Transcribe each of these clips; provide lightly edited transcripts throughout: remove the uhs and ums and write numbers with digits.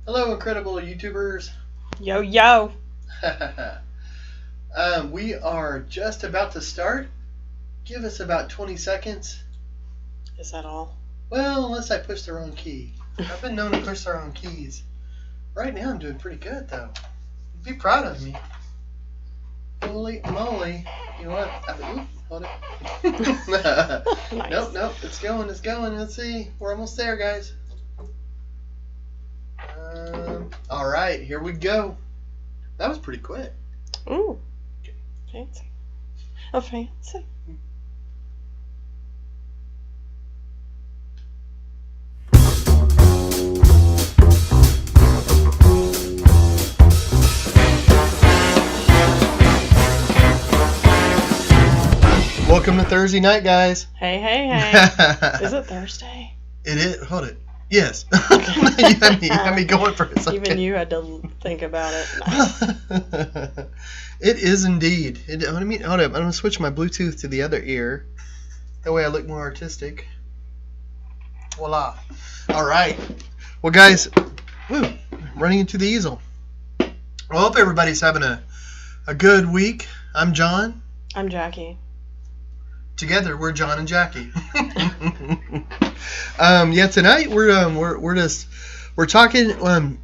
Hello, incredible YouTubers. Yo, yo. We are just about to start. Give us about 20 seconds. Is that all? Well, unless I push the wrong key. I've been known to push the wrong keys. Right now I'm doing pretty good, though. Be proud of me. Holy moly. You know what? Hold it. Nice. Nope. It's going. Let's see. We're almost there, guys. All right, here we go. That was pretty quick. Ooh. Fancy. Oh, fancy. Welcome to Thursday night, guys. Hey. Is it Thursday? It is. Hold it. Yes. you had me going for a second. Even you had to think about it. Nice. It is indeed. Hold up. I'm going to switch my Bluetooth to the other ear. That way I look more artistic. Voila. All right. Well, guys, running into the easel. Well, I hope everybody's having a good week. I'm John. I'm Jackie. Together, we're John and Jackie. Tonight we're talking.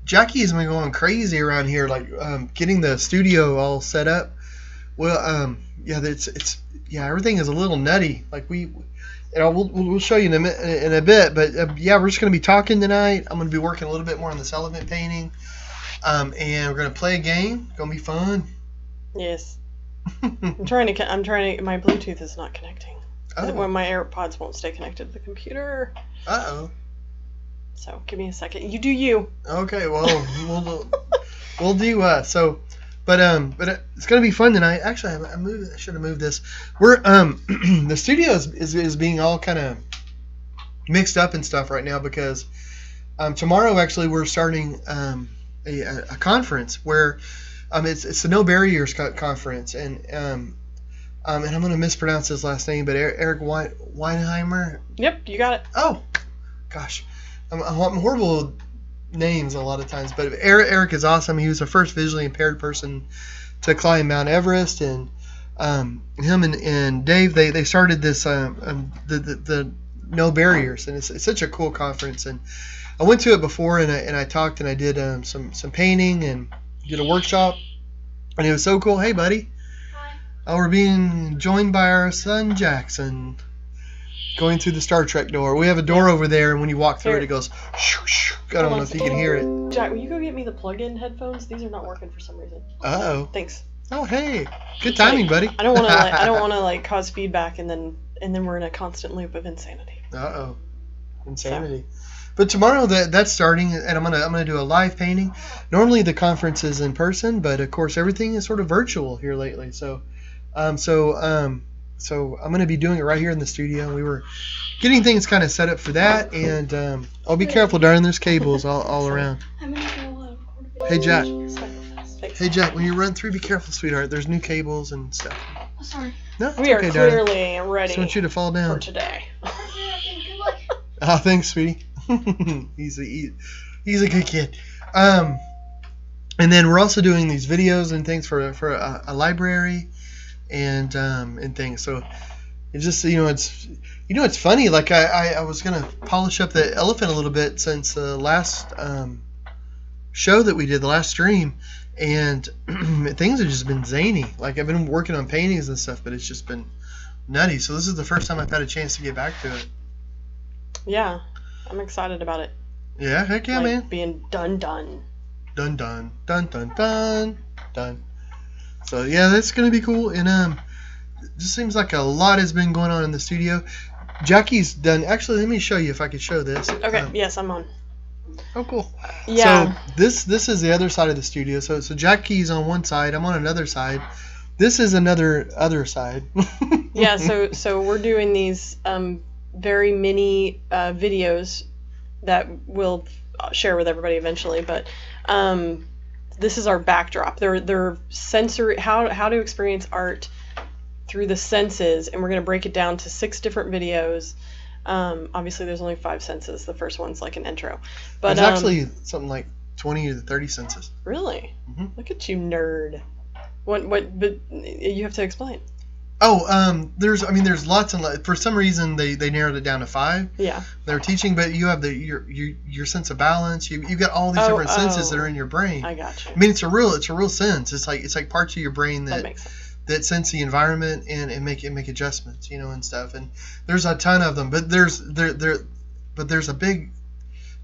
Jackie's been going crazy around here, like getting the studio all set up. Well, everything is a little nutty. Like we'll show you in a bit, but we're just gonna be talking tonight. I'm gonna be working a little bit more on this elephant painting, and we're gonna play a game. Gonna be fun. Yes. I'm trying to. My Bluetooth is not connecting. Oh. When my AirPods won't stay connected to the computer. Uh-oh. So give me a second. You do you. Okay. Well, we'll do so. But it's gonna be fun tonight. Actually, I should have moved this. We're the studio is being all kind of mixed up and stuff right now because tomorrow actually we're starting a conference where it's the No Barriers conference and I'm gonna mispronounce his last name, but Eric Weinheimer. Yep, you got it. Oh, gosh, I'm horrible with names a lot of times, but Eric is awesome. He was the first visually impaired person to climb Mount Everest, and him and Dave they started this the No Barriers, and it's such a cool conference. And I went to it before, and I talked and I did some painting and did a workshop, and it was so cool. Hey, buddy. Hi. We're being joined by our son Jackson. Going through the Star Trek door. We have a door over there, and when you walk through it goes shoo, shoo. I don't know if you can hear it. Jack, will you go get me the plug-in headphones? These are not working for some reason. Uh-oh. Thanks. Oh, hey. Good timing, buddy. I don't want to cause feedback and then we're in a constant loop of insanity. Uh-oh. Insanity. So. But tomorrow that's starting, and I'm gonna do a live painting. Normally the conference is in person, but of course everything is sort of virtual here lately. So I'm going to be doing it right here in the studio. We were getting things kind of set up for that, and I'll be careful, darling. There's cables all around. Hey, Jack. Hey, Jack, when you run through, be careful, sweetheart. There's new cables and stuff. Oh, sorry. No, we are clearly darling. ready. Just want you to fall down for today. Oh, thanks, sweetie. He's a good kid. And then we're also doing these videos and things for a library. And things. So it's just it's funny. Like I was gonna polish up the elephant a little bit since the last show that we did, the last stream, and things have just been zany. Like I've been working on paintings and stuff, but it's just been nutty. So this is the first time I've had a chance to get back to it. Yeah, I'm excited about it. Yeah, heck yeah, man. Being done. So yeah, that's gonna be cool, and it just seems like a lot has been going on in the studio. Jackie's done. Actually, let me show you if I could show this. Okay. Yes, I'm on. Oh, cool. Yeah. So this is the other side of the studio. So Jackie's on one side. I'm on another side. This is other side. Yeah. So we're doing these very mini videos that we'll share with everybody eventually, but. This is our backdrop. They're sensory, how to experience art through the senses, and we're going to break it down to 6 different videos Obviously, there's only 5 senses. The first one's like an intro. But There's actually something like 20 to 30 senses. Really? Mm-hmm. Look at you, nerd. What? But you have to explain. Oh, there's lots and lots. For some reason, they narrowed it down to 5. Yeah. They're teaching, but you have your sense of balance. You got all these different senses that are in your brain. I got you. I mean, it's a real sense. It's like parts of your brain That makes sense. that sense the environment and make adjustments, and stuff. And there's a ton of them, but there's a big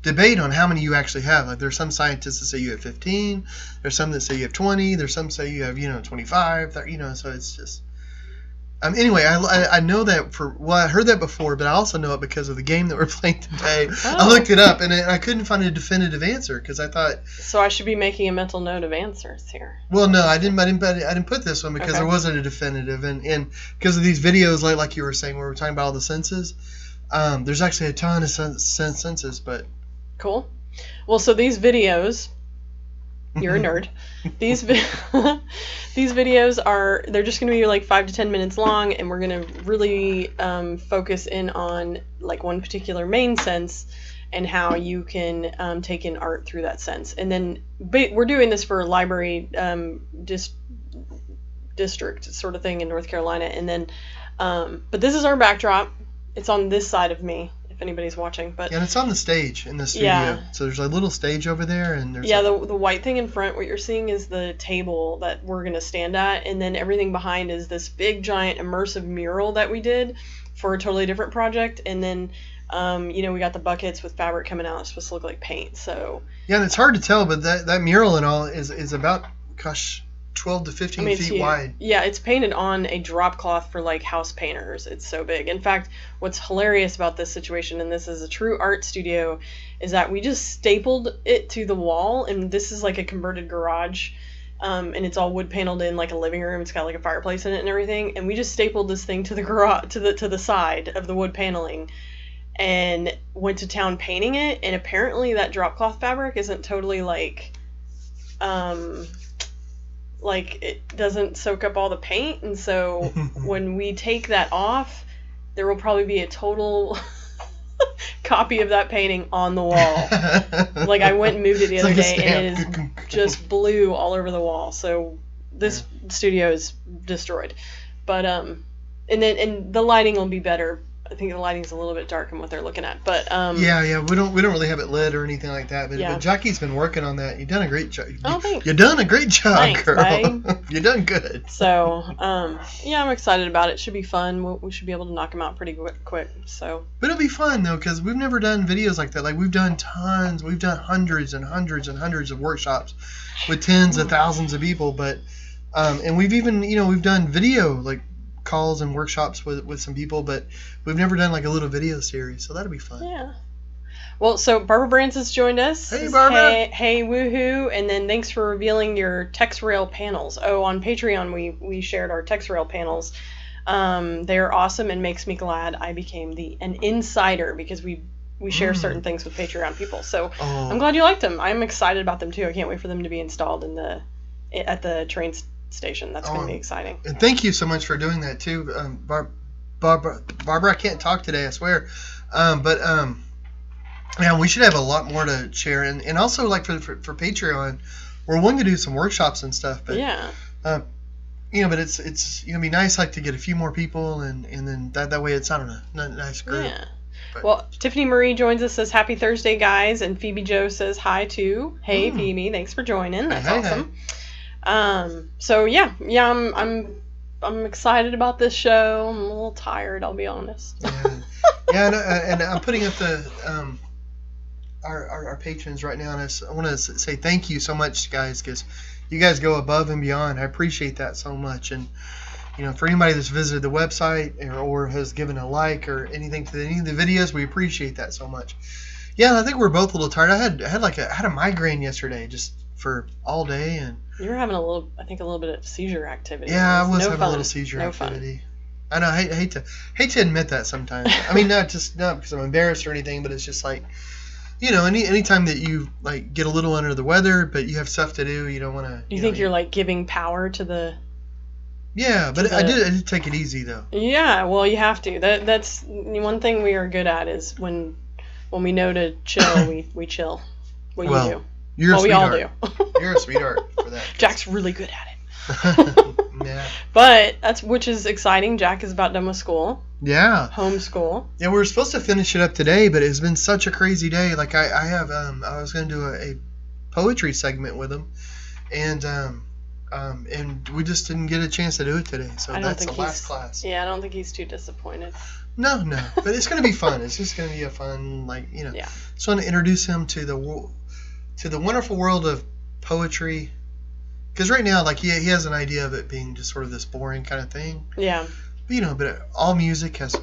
debate on how many you actually have. Like there's some scientists that say you have 15. There's some that say you have 20. There's some say you have 25. So it's just. Anyway, I know that I heard that before, but I also know it because of the game that we're playing today. Oh. I looked it up and I couldn't find a definitive answer because I thought. So I should be making a mental note of answers here. Well, no, I didn't put this one because Okay. there wasn't a definitive, and because of these videos, like you were saying, where we're talking about all the senses. There's actually a ton of senses, but. Cool. Well, so these videos. You're a nerd. These videos they're just going to be like 5 to 10 minutes long, and we're going to really focus in on like one particular main sense and how you can take in art through that sense. And then we're doing this for a library district sort of thing in North Carolina. And then, but this is our backdrop. It's on this side of me, if anybody's watching. But and it's on the stage in the studio. Yeah. So there's a little stage over there, and there's the white thing in front. What you're seeing is the table that we're gonna stand at, and then everything behind is this big giant immersive mural that we did for a totally different project. And then, we got the buckets with fabric coming out. It's supposed to look like paint. So yeah, and it's hard to tell, but that mural and all is about 12 to 15 feet wide. Yeah, it's painted on a drop cloth for like house painters. It's so big. In fact, what's hilarious about this situation, and this is a true art studio, is that we just stapled it to the wall, and this is like a converted garage, and it's all wood paneled in like a living room. It's got like a fireplace in it and everything, and we just stapled this thing to the garage to the side of the wood paneling, and went to town painting it. And apparently that drop cloth fabric isn't totally like it doesn't soak up all the paint, and so when we take that off, there will probably be a total copy of that painting on the wall. Like I went and moved it the other day, and it is just blue all over the wall. So this studio is destroyed. But and the lighting will be better. I think the lighting's a little bit dark in what they're looking at, but yeah, we don't really have it lit or anything like that. But, Yeah. but Jackie's been working on that. You've done a great job. Oh, thanks. You've done a great job, Thanks, girl. babe. You've done good. So yeah, I'm excited about it. Should be fun. We should be able to knock them out pretty quick. So But it'll be fun though, because we've never done videos like that. Like we've done tons. We've done hundreds and hundreds and hundreds of workshops with tens of thousands of people. But and we've even we've done video like calls and workshops with some people, but we've never done like a little video series, so that'll be fun. yeah. Well, so Barbara Brands has joined us. Hey, Barbara. Hey, woohoo! And then thanks for revealing your TexRail panels. Oh, on Patreon we shared our TexRail panels. They're awesome and makes me glad I became an insider because we share certain things with Patreon people. So I'm glad you liked them. I'm excited about them too. I can't wait for them to be installed at the train station. That's going to be exciting. And thank you so much for doing that too, Barbara. I can't talk today, I swear. Yeah, we should have a lot more to share, and also like for Patreon, we're wanting to do some workshops and stuff. But yeah. but it's be nice like to get a few more people, and then that way it's not a nice group. Yeah. But. Well, Tiffany Marie joins us, says happy Thursday, guys, and Phoebe Jo says hi too. Hey, Phoebe, thanks for joining. That's awesome. So yeah, I'm excited about this show. I'm a little tired, I'll be honest. And I'm putting up the our patrons right now, and I want to say thank you so much, guys, because you guys go above and beyond. I appreciate that so much, and for anybody that's visited the website or has given a like or anything to any of the videos, we appreciate that so much. Yeah, I think we're both a little tired. I had a migraine yesterday just for all day, and you were having a little bit of seizure activity. Yeah, I was having a little seizure activity. I know. I hate to admit that sometimes. I mean, not because I'm embarrassed or anything, but it's just like, anytime that you like get a little under the weather, but you have stuff to do, you don't want to. Do you think you're like giving power to the Yeah, but I did take it easy though. Yeah, well, you have to. That's one thing we are good at is when we know to chill, we chill. What Well, you do. You're Well, a we all sweetheart. do. You're a sweetheart for that. Jack's really good at it. Yeah. But which is exciting. Jack is about done with school. Yeah. Homeschool. Yeah, we were supposed to finish it up today, but it's been such a crazy day. Like I have I was going to do a poetry segment with him, and we just didn't get a chance to do it today. So that's the last class. Yeah, I don't think he's too disappointed. No, but it's going to be fun. It's just going to be a fun, Yeah. Just want to introduce him to the wonderful world of poetry. Because right now, like he has an idea of it being just sort of this boring kind of thing. Yeah. But, but all music has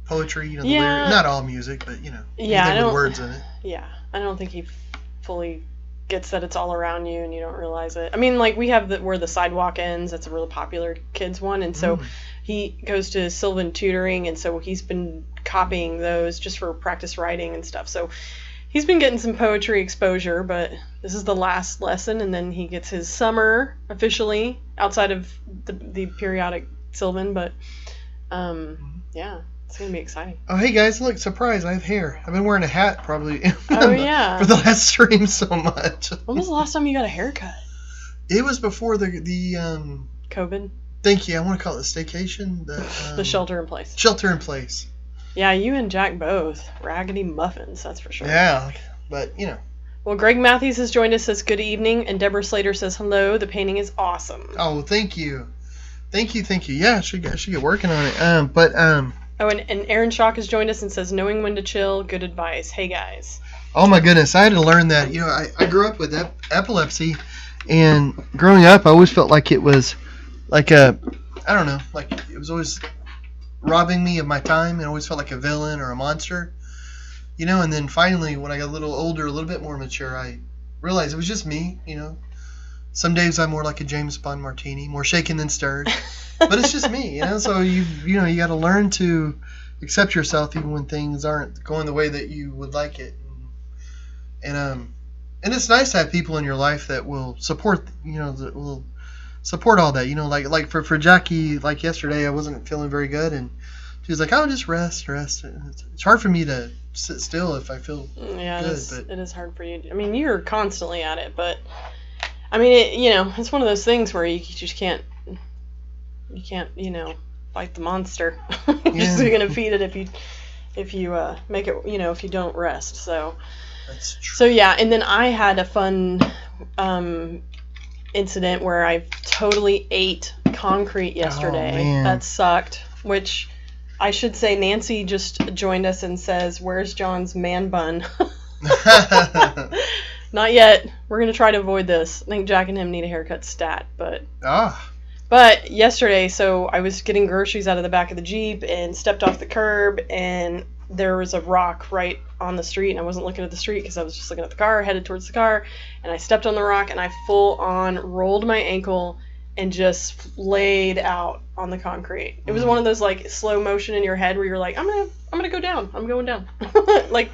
poetry. The Yeah. lyric, not all music, but Yeah, anything with words in it. Yeah, I don't think he fully gets that it's all around you and you don't realize it. I mean, like we have where the sidewalk ends. That's a really popular kids one, and so he goes to Sylvan Tutoring, and so he's been copying those just for practice writing and stuff. So he's been getting some poetry exposure, but this is the last lesson, and then he gets his summer officially outside of the periodic Sylvan. But yeah, it's gonna be exciting. Oh, hey guys, look, surprise! I have hair. I've been wearing a hat probably Oh yeah. for the last stream so much. When was the last time you got a haircut? It was before the COVID. Thank you. I want to call it the staycation. The shelter in place. Shelter in place. Yeah, you and Jack both. Raggedy muffins, that's for sure. Yeah, but Well, Greg Matthews has joined us, says good evening, and Deborah Slater says hello. The painting is awesome. Oh, thank you. Thank you. Yeah, I should get working on it. Oh, and Aaron Schock has joined us and says knowing when to chill, good advice. Hey, guys. Oh, my goodness. I had to learn that. I grew up with epilepsy, and growing up, I always felt like it was like I don't know, like it was always robbing me of my time. It always felt like a villain or a monster, and then finally when I got a little older, a little bit more mature, I realized it was just me. Some days I'm more like a James Bond martini, more shaken than stirred, but it's just me. So you got to learn to accept yourself even when things aren't going the way that you would like it, and it's nice to have people in your life that will support that will support all that, like for Jackie, like yesterday I wasn't feeling very good, and she was like, "Oh, just rest." It's hard for me to sit still if I feel good. It is hard for you. I mean, you're constantly at it, but I mean, it's one of those things where you just can't fight the monster. You're just gonna feed it if you make it, if you don't rest. So that's true. So yeah, and then I had a fun incident where I totally ate concrete yesterday. Oh, man. That sucked. Which I should say, Nancy just joined us and says, "Where's John's man bun?" Not yet. We're gonna try to avoid this. I think Jack and him need a haircut stat, but. But yesterday, so I was getting groceries out of the back of the Jeep and stepped off the curb, and there was a rock right on the street, and I wasn't looking at the street because I was just looking at the car, headed towards the car, and I stepped on the rock, and I full on rolled my ankle and just laid out on the concrete. It was one of those like slow motion in your head where you're like, I'm gonna go down. I'm going down. Like,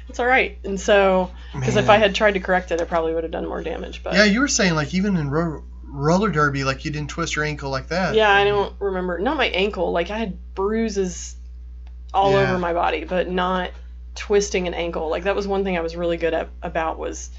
it's all right. And so, because if I had tried to correct it, I probably would have done more damage. But yeah, you were saying like even in roller derby, like you didn't twist your ankle like that. Yeah, I don't remember. Not my ankle. Like I had bruises all over my body, but not twisting an ankle. Like that was one thing I was really good about was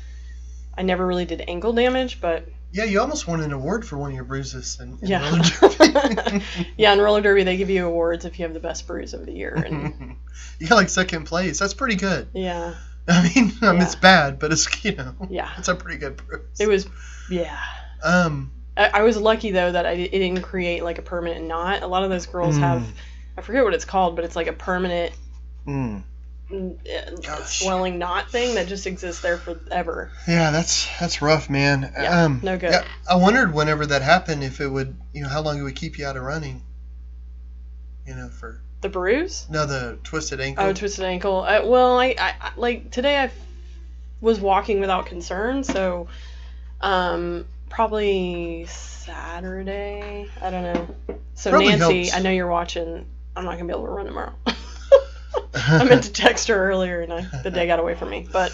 I never really did ankle damage, but yeah, you almost won an award for one of your bruises in roller derby. Yeah, in roller derby they give you awards if you have the best bruise of the year. And you got like second place. That's pretty good. Yeah. I mean it's bad, but it's yeah, it's a pretty good bruise. It was I was lucky though that it didn't create like a permanent knot. A lot of those girls have, I forget what it's called, but it's like a permanent swelling knot thing that just exists there forever. Yeah, that's rough, man. Yeah, no good. Yeah, I wondered whenever that happened if it would, how long it would keep you out of running. For the bruise? No, the twisted ankle. Oh, twisted ankle. Well, I like today I was walking without concern, so probably Saturday. I don't know. So probably Nancy, helps. I know you're watching. I'm not gonna be able to run tomorrow. I meant to text her earlier, and the day got away from me. But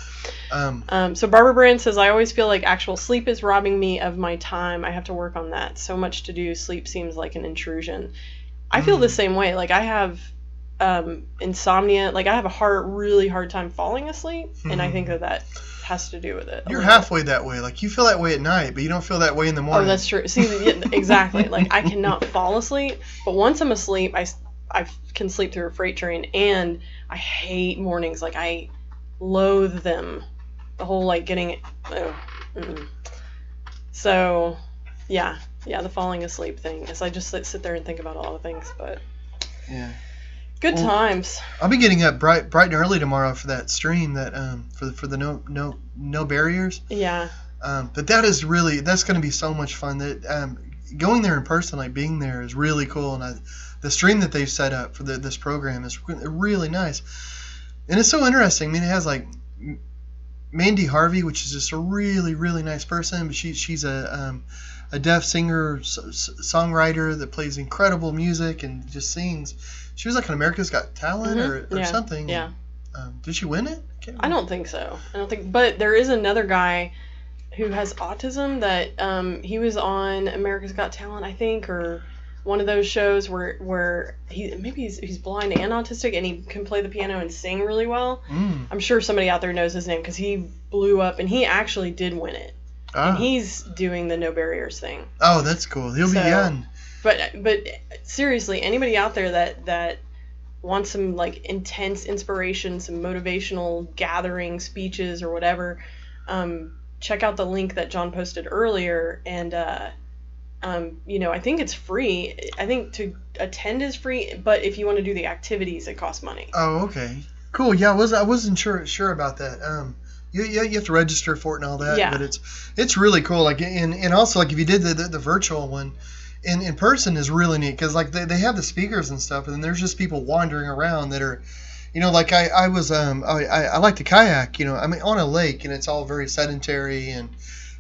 So Barbara Brand says, I always feel like actual sleep is robbing me of my time. I have to work on that. So much to do. Sleep seems like an intrusion. I feel the same way. Like, I have insomnia. Like, I have a really hard time falling asleep, and I think that has to do with it. You're halfway that way. Like, you feel that way at night, but you don't feel that way in the morning. Oh, that's true. See, exactly. Like, I cannot fall asleep, but once I'm asleep, I can sleep through a freight train, and I hate mornings. Like, I loathe them. The whole, like, getting it. So, yeah, the falling asleep thing is I just sit there and think about all the things, but yeah, good times. I'll be getting up bright and early tomorrow for that stream that for the no barriers. Yeah. But that's going to be so much fun. That going there in person, like being there, is really cool, and the stream that they've set up for this program is really nice, and it's so interesting. I mean, it has like Mandy Harvey, which is just a really, really nice person, but she's a deaf singer, songwriter that plays incredible music and just sings. She was like on America's Got Talent or something. Yeah. Did she win it? I don't think so. But there is another guy who has autism that he was on America's Got Talent, I think, or one of those shows where he's blind and autistic, and he can play the piano and sing really well. I'm sure somebody out there knows his name because he blew up, and he actually did win it. And he's doing the No Barriers thing. Oh, that's cool. He'll be young. But seriously, anybody out there that wants some like intense inspiration, some motivational gathering speeches or whatever, check out the link that John posted earlier, and I think it's free. I think to attend is free, but if you want to do the activities, it costs money. Oh, okay. Cool. Yeah, I wasn't sure about that. You have to register for it and all that. Yeah. But it's really cool. Like, and also, like, if you did the virtual one, in person is really neat because, like, they have the speakers and stuff, and then there's just people wandering around that are, like I like to kayak, I mean, on a lake, and it's all very sedentary, and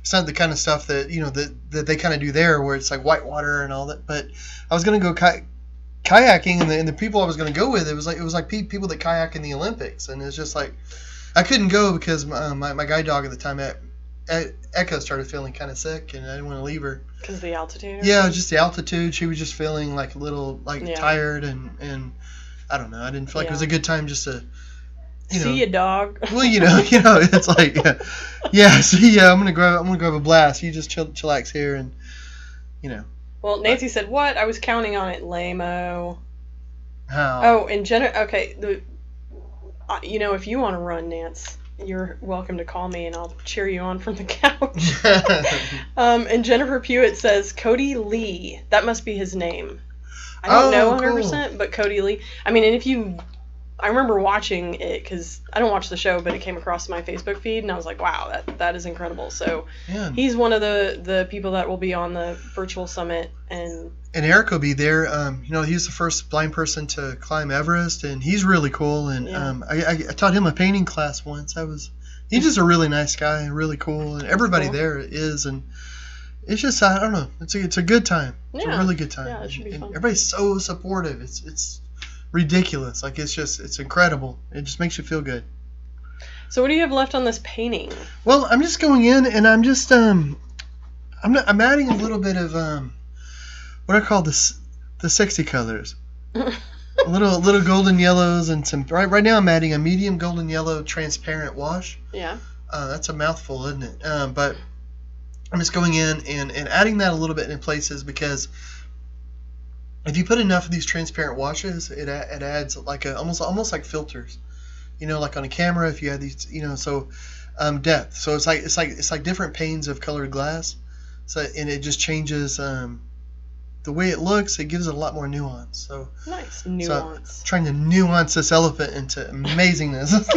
it's not the kind of stuff that, that they kind of do there, where it's like white water and all that. But I was going to go kayaking, and the people I was going to go with, it was like people that kayak in the Olympics, and it's just like, I couldn't go because my guide dog at the time, Echo, started feeling kind of sick, and I didn't want to leave her. Because of the altitude? Yeah, just the altitude. She was just feeling like a little tired, and I don't know. I didn't feel like it was a good time just to, see ya, dog. Well, it's like, see ya. I'm gonna grab a blast. You just chillax here, and Well, Nancy said, "What? I was counting on it, lame-o." How? Oh, and Jenna. Okay, if you want to run, Nance, you're welcome to call me, and I'll cheer you on from the couch. And Jennifer Pewitt says Cody Lee. That must be his name. I don't know 100%, cool. But Cody Lee. I mean, and I remember watching it because I don't watch the show, but it came across my Facebook feed, and I was like, wow, that is incredible. So he's one of the people that will be on the virtual summit. And Eric will be there. He's the first blind person to climb Everest, and he's really cool. And I taught him a painting class once. He's just a really nice guy, really cool, and everybody there is. And it's just, I don't know, it's a good time. It's a really good time. Yeah, it should be fun. Everybody's so supportive. It's ridiculous. Like, it's incredible. It just makes you feel good. So what do you have left on this painting? Well, I'm just going in, and I'm just I'm adding a little bit of what I call the sexy colors. little golden yellows and some right now I'm adding a medium golden yellow transparent wash. Yeah. That's a mouthful, isn't it? But I'm just going in and adding that a little bit in places, because if you put enough of these transparent washes, it adds like almost like filters, like on a camera. If you have these, so depth. So it's like different panes of colored glass. So, and it just changes the way it looks. It gives it a lot more nuance. So nice nuance. So trying to nuance this elephant into amazingness.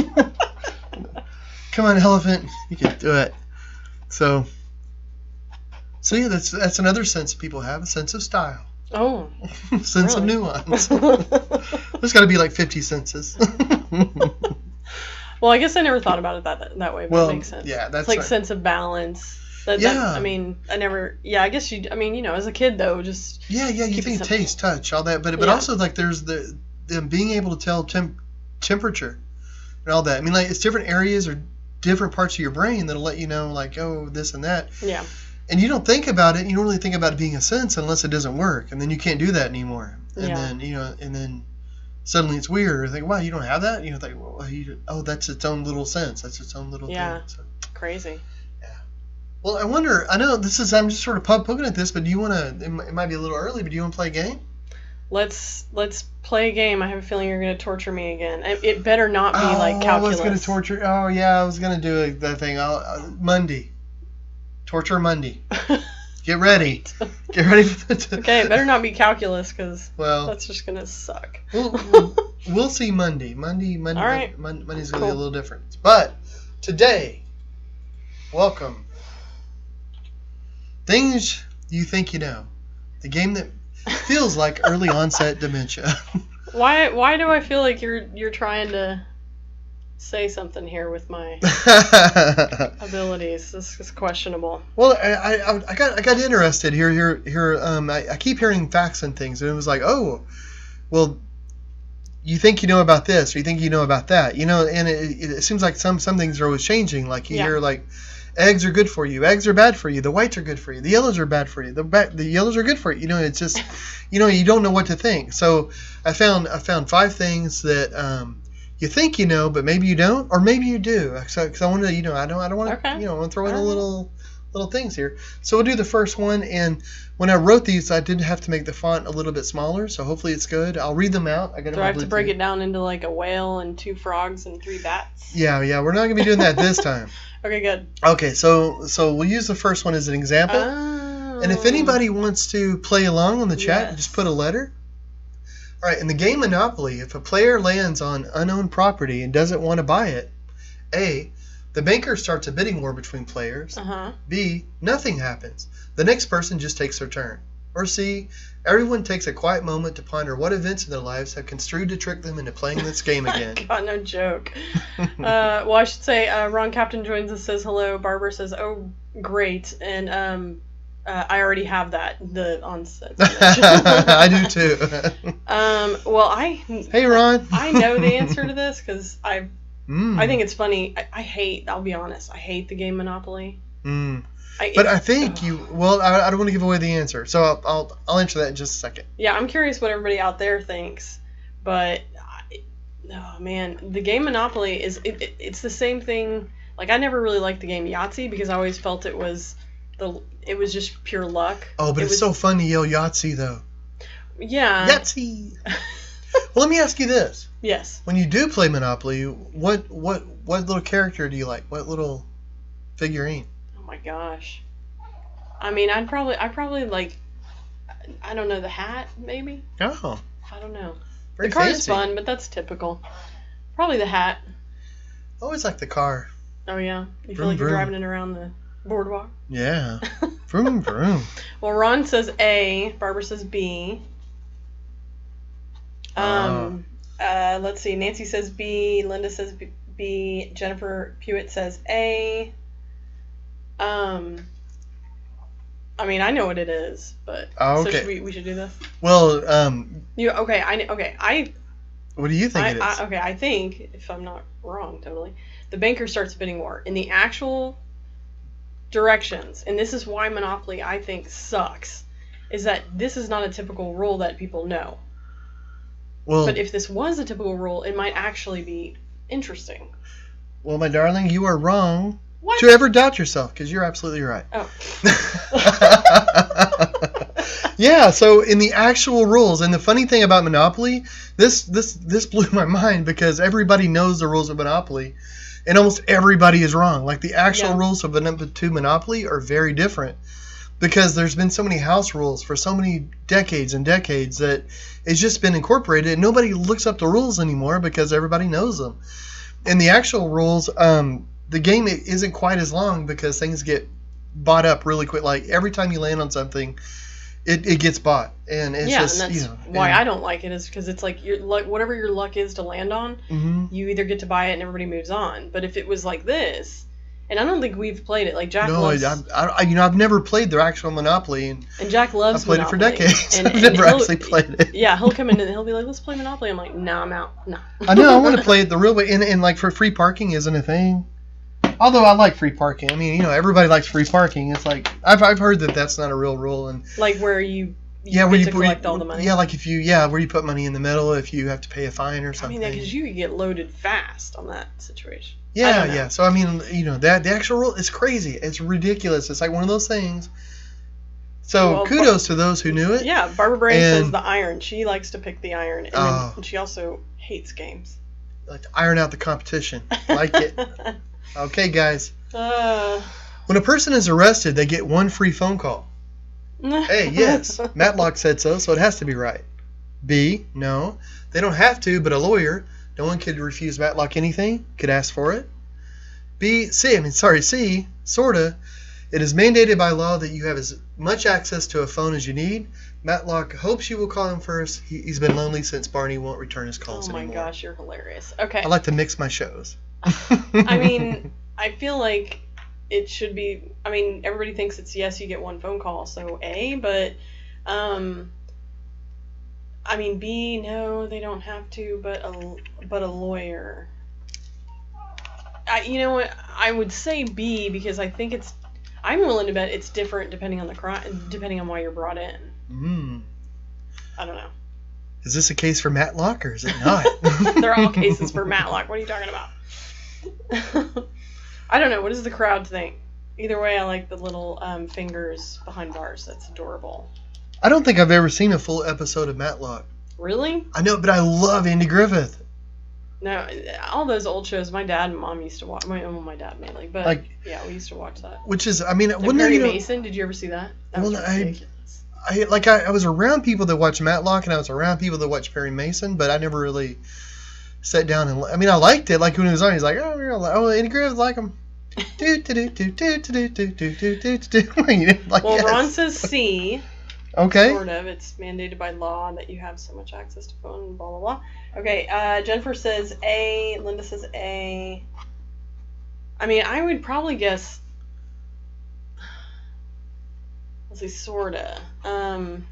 Come on, elephant, you can do it. So yeah, that's another sense people have, a sense of style. Oh. Sense of nuance. There's got to be like 50 senses. Well, I guess I never thought about it that way, but it makes sense. Yeah, that's it's like right. Sense of balance. I guess as a kid though, just you think taste, touch, all that, but also like there's the being able to tell temperature and all that. I mean, like, it's different areas are different parts of your brain that'll let you know, like, oh, this and that. Yeah. And you don't think about it. You don't really think about it being a sense unless it doesn't work, and then you can't do that anymore. And then and then suddenly it's weird. Or think, wow, you don't have that. You know, think, well, that's its own little sense. That's its own little thing. So. Crazy. Yeah. Well, I wonder. I know this is. I'm just sort of poking at this, but do you want to? It might be a little early, but do you want to play a game? Let's play a game. I have a feeling you're going to torture me again. It better not be like calculus. I was going to torture. Oh yeah, I was going to do that thing. Monday. Torture Monday. Get ready. Get ready for the. Okay, it better not be calculus because well, that's just going to suck. We'll see Monday. Monday. All right. Monday's going to be a little different. But today, welcome. Things you think you know. The game that feels like early onset dementia. Why do I feel like you're trying to say something here with my abilities? This is questionable. Well, I got interested here. I keep hearing facts and things, and it was like, oh, well, you think you know about this, or you think you know about that, you know, and it seems like some things are always changing. Like you hear like. Eggs are good for you. Eggs are bad for you. The whites are good for you. The yellows are bad for you. The yellows are good for you. You know, it's just, you know, you don't know what to think. So I found 5 things that you think you know, but maybe you don't, or maybe you do. Because I want to, you know, I don't want to, you know, I want to throw in a little things here. So we'll do the first one. And when I wrote these, I did have to make the font a little bit smaller. So hopefully it's good. I'll read them out. Do I have to break it down into like a whale and 2 frogs and 3 bats? Yeah. We're not gonna be doing that this time. Okay, good. Okay, so we'll use the first one as an example. Oh. And if anybody wants to play along on the chat, just put a letter. All right, in the game Monopoly, if a player lands on unowned property and doesn't want to buy it, A, the banker starts a bidding war between players. B, nothing happens. The next person just takes their turn. Or C, everyone takes a quiet moment to ponder what events in their lives have construed to trick them into playing this game again. God, no joke. Well, I should say, Ron Captain joins us, says hello. Barbara says, oh, great. And I already have that, the onset. I do too. Well, Hey, Ron. I know the answer to this because I think it's funny. I'll be honest, I hate the game Monopoly. But I think I don't want to give away the answer, so I'll answer that in just a second. Yeah, I'm curious what everybody out there thinks, but oh man, the game Monopoly it's the same thing. Like I never really liked the game Yahtzee because I always felt it was just pure luck. Oh, but it's so fun to yell Yahtzee though. Yeah. Yahtzee. Well, let me ask you this. Yes. When you do play Monopoly, what little character do you like? What little figurine? Oh my gosh. I mean, I probably like, I don't know, the hat maybe. Oh. I don't know. Very the car fancy. is fun, but that's typical. Probably the hat. I always like the car. Oh yeah. You feel Vroom, like you're vroom. driving it around the boardwalk. Yeah. Vroom vroom. Well, Ron says A. Barbara says B. Let's see. Nancy says B. Linda says B. Jennifer Pewitt says A. I mean, I know what it is, but okay. So we should do this. Well, what do you think it is? I think, if I'm not wrong, totally, the banker starts a bidding war in the actual directions, and this is why Monopoly I think sucks, is that this is not a typical rule that people know. Well, but if this was a typical rule, it might actually be interesting. Well, my darling, you are wrong. What? To ever doubt yourself, because you're absolutely right. Oh. Yeah, so in the actual rules, and the funny thing about Monopoly, this blew my mind because everybody knows the rules of Monopoly, and almost everybody is wrong. Like the actual rules of Monopoly are very different because there's been so many house rules for so many decades and decades that it's just been incorporated, and nobody looks up the rules anymore because everybody knows them. And the actual rules, the game isn't quite as long because things get bought up really quick. Like every time you land on something, it gets bought, and it's just and that's why I don't like it is because it's like your luck, whatever your luck is to land on, you either get to buy it and everybody moves on. But if it was like this, and I don't think we've played it like Jack. No, I've never played the actual Monopoly, and Jack loves. I've played Monopoly, it for decades. I've never actually played it. Yeah, he'll come in and he'll be like, "Let's play Monopoly." I'm like, "No, I'm out." No. I know. I want to play it the real way, and like for free parking isn't a thing. Although I like free parking. I mean, everybody likes free parking. It's like I've heard that that's not a real rule, and like where you where get you to collect all the money. Yeah, like if you where you put money in the middle if you have to pay a fine or something. I mean, because you could get loaded fast on that situation. Yeah. So I mean, that the actual rule is crazy. It's ridiculous. It's like one of those things. So kudos to those who knew it. Yeah, Barbara Brain says the iron. She likes to pick the iron, and then she also hates games. Like to iron out the competition. Like it. Okay, guys. When a person is arrested, they get one free phone call. A, yes. Matlock said so it has to be right. B, no. They don't have to, but a lawyer, no one could refuse Matlock anything, could ask for it. C, sorta. It is mandated by law that you have as much access to a phone as you need. Matlock hopes you will call him first. He's been lonely since Barney won't return his calls anymore. Oh my gosh, you're hilarious. Okay. I like to mix my shows. I mean, I feel like it should be. I mean, everybody thinks it's yes, you get one phone call, so A. But, I mean, B. No, they don't have to, but a lawyer. You know what? I would say B because I think it's. I'm willing to bet it's different depending on the crime, depending on why you're brought in. I don't know. Is this a case for Matlock or is it not? They're all cases for Matlock. What are you talking about? I don't know. What does the crowd think? Either way, I like the little fingers behind bars. That's adorable. I don't think I've ever seen a full episode of Matlock. Really? I know, but I love Andy Griffith. No, all those old shows. My dad and mom used to watch. My dad mainly, but yeah, we used to watch that. Which is, I mean, wouldn't Perry Mason? Did you ever see that? That was ridiculous. I was around people that watch Matlock, and I was around people that watch Perry Mason, but I never really sat down and. I mean, I liked it. Like when it was on, he's like, "Oh, Andy Griffith, like him." Well, Ron says C. Okay. Sort of. It's mandated by law that you have so much access to phone, blah, blah, blah. Okay, Jennifer says A. Linda says A. I mean, I would probably guess... Let's see, sorta. Ooh,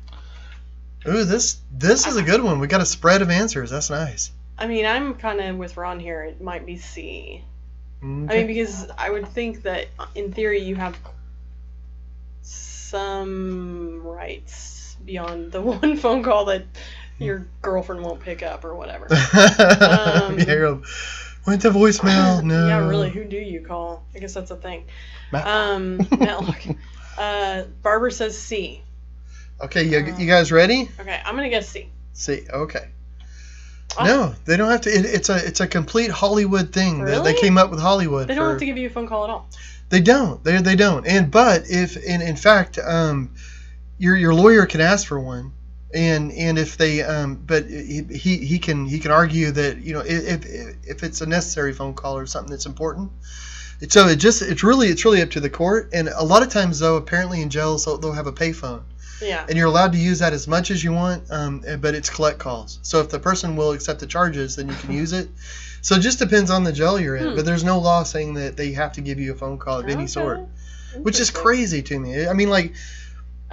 this is a good one. We got a spread of answers. That's nice. I mean, I'm kind of with Ron here. It might be C. Okay. I mean, because I would think that, in theory, you have... some rights beyond the one phone call that your girlfriend won't pick up or whatever. Went to voicemail. No. Yeah, really. Who do you call? I guess that's a thing. Matlock. Barbara says C. Okay, you guys ready? Okay, I'm gonna guess C. C. Okay. No, they don't have to. It's a complete Hollywood thing. Really? They came up with Hollywood. They don't have to give you a phone call at all. They don't. They don't. But if in fact your lawyer can ask for one, and if they but he can argue that if it's a necessary phone call or something that's important. So it's really up to the court. And a lot of times though, apparently in jails they'll have a payphone. Yeah. And you're allowed to use that as much as you want, but it's collect calls. So if the person will accept the charges, then you can use it. So it just depends on the jail you're in. But there's no law saying that they have to give you a phone call of any sort, which is crazy to me. I mean,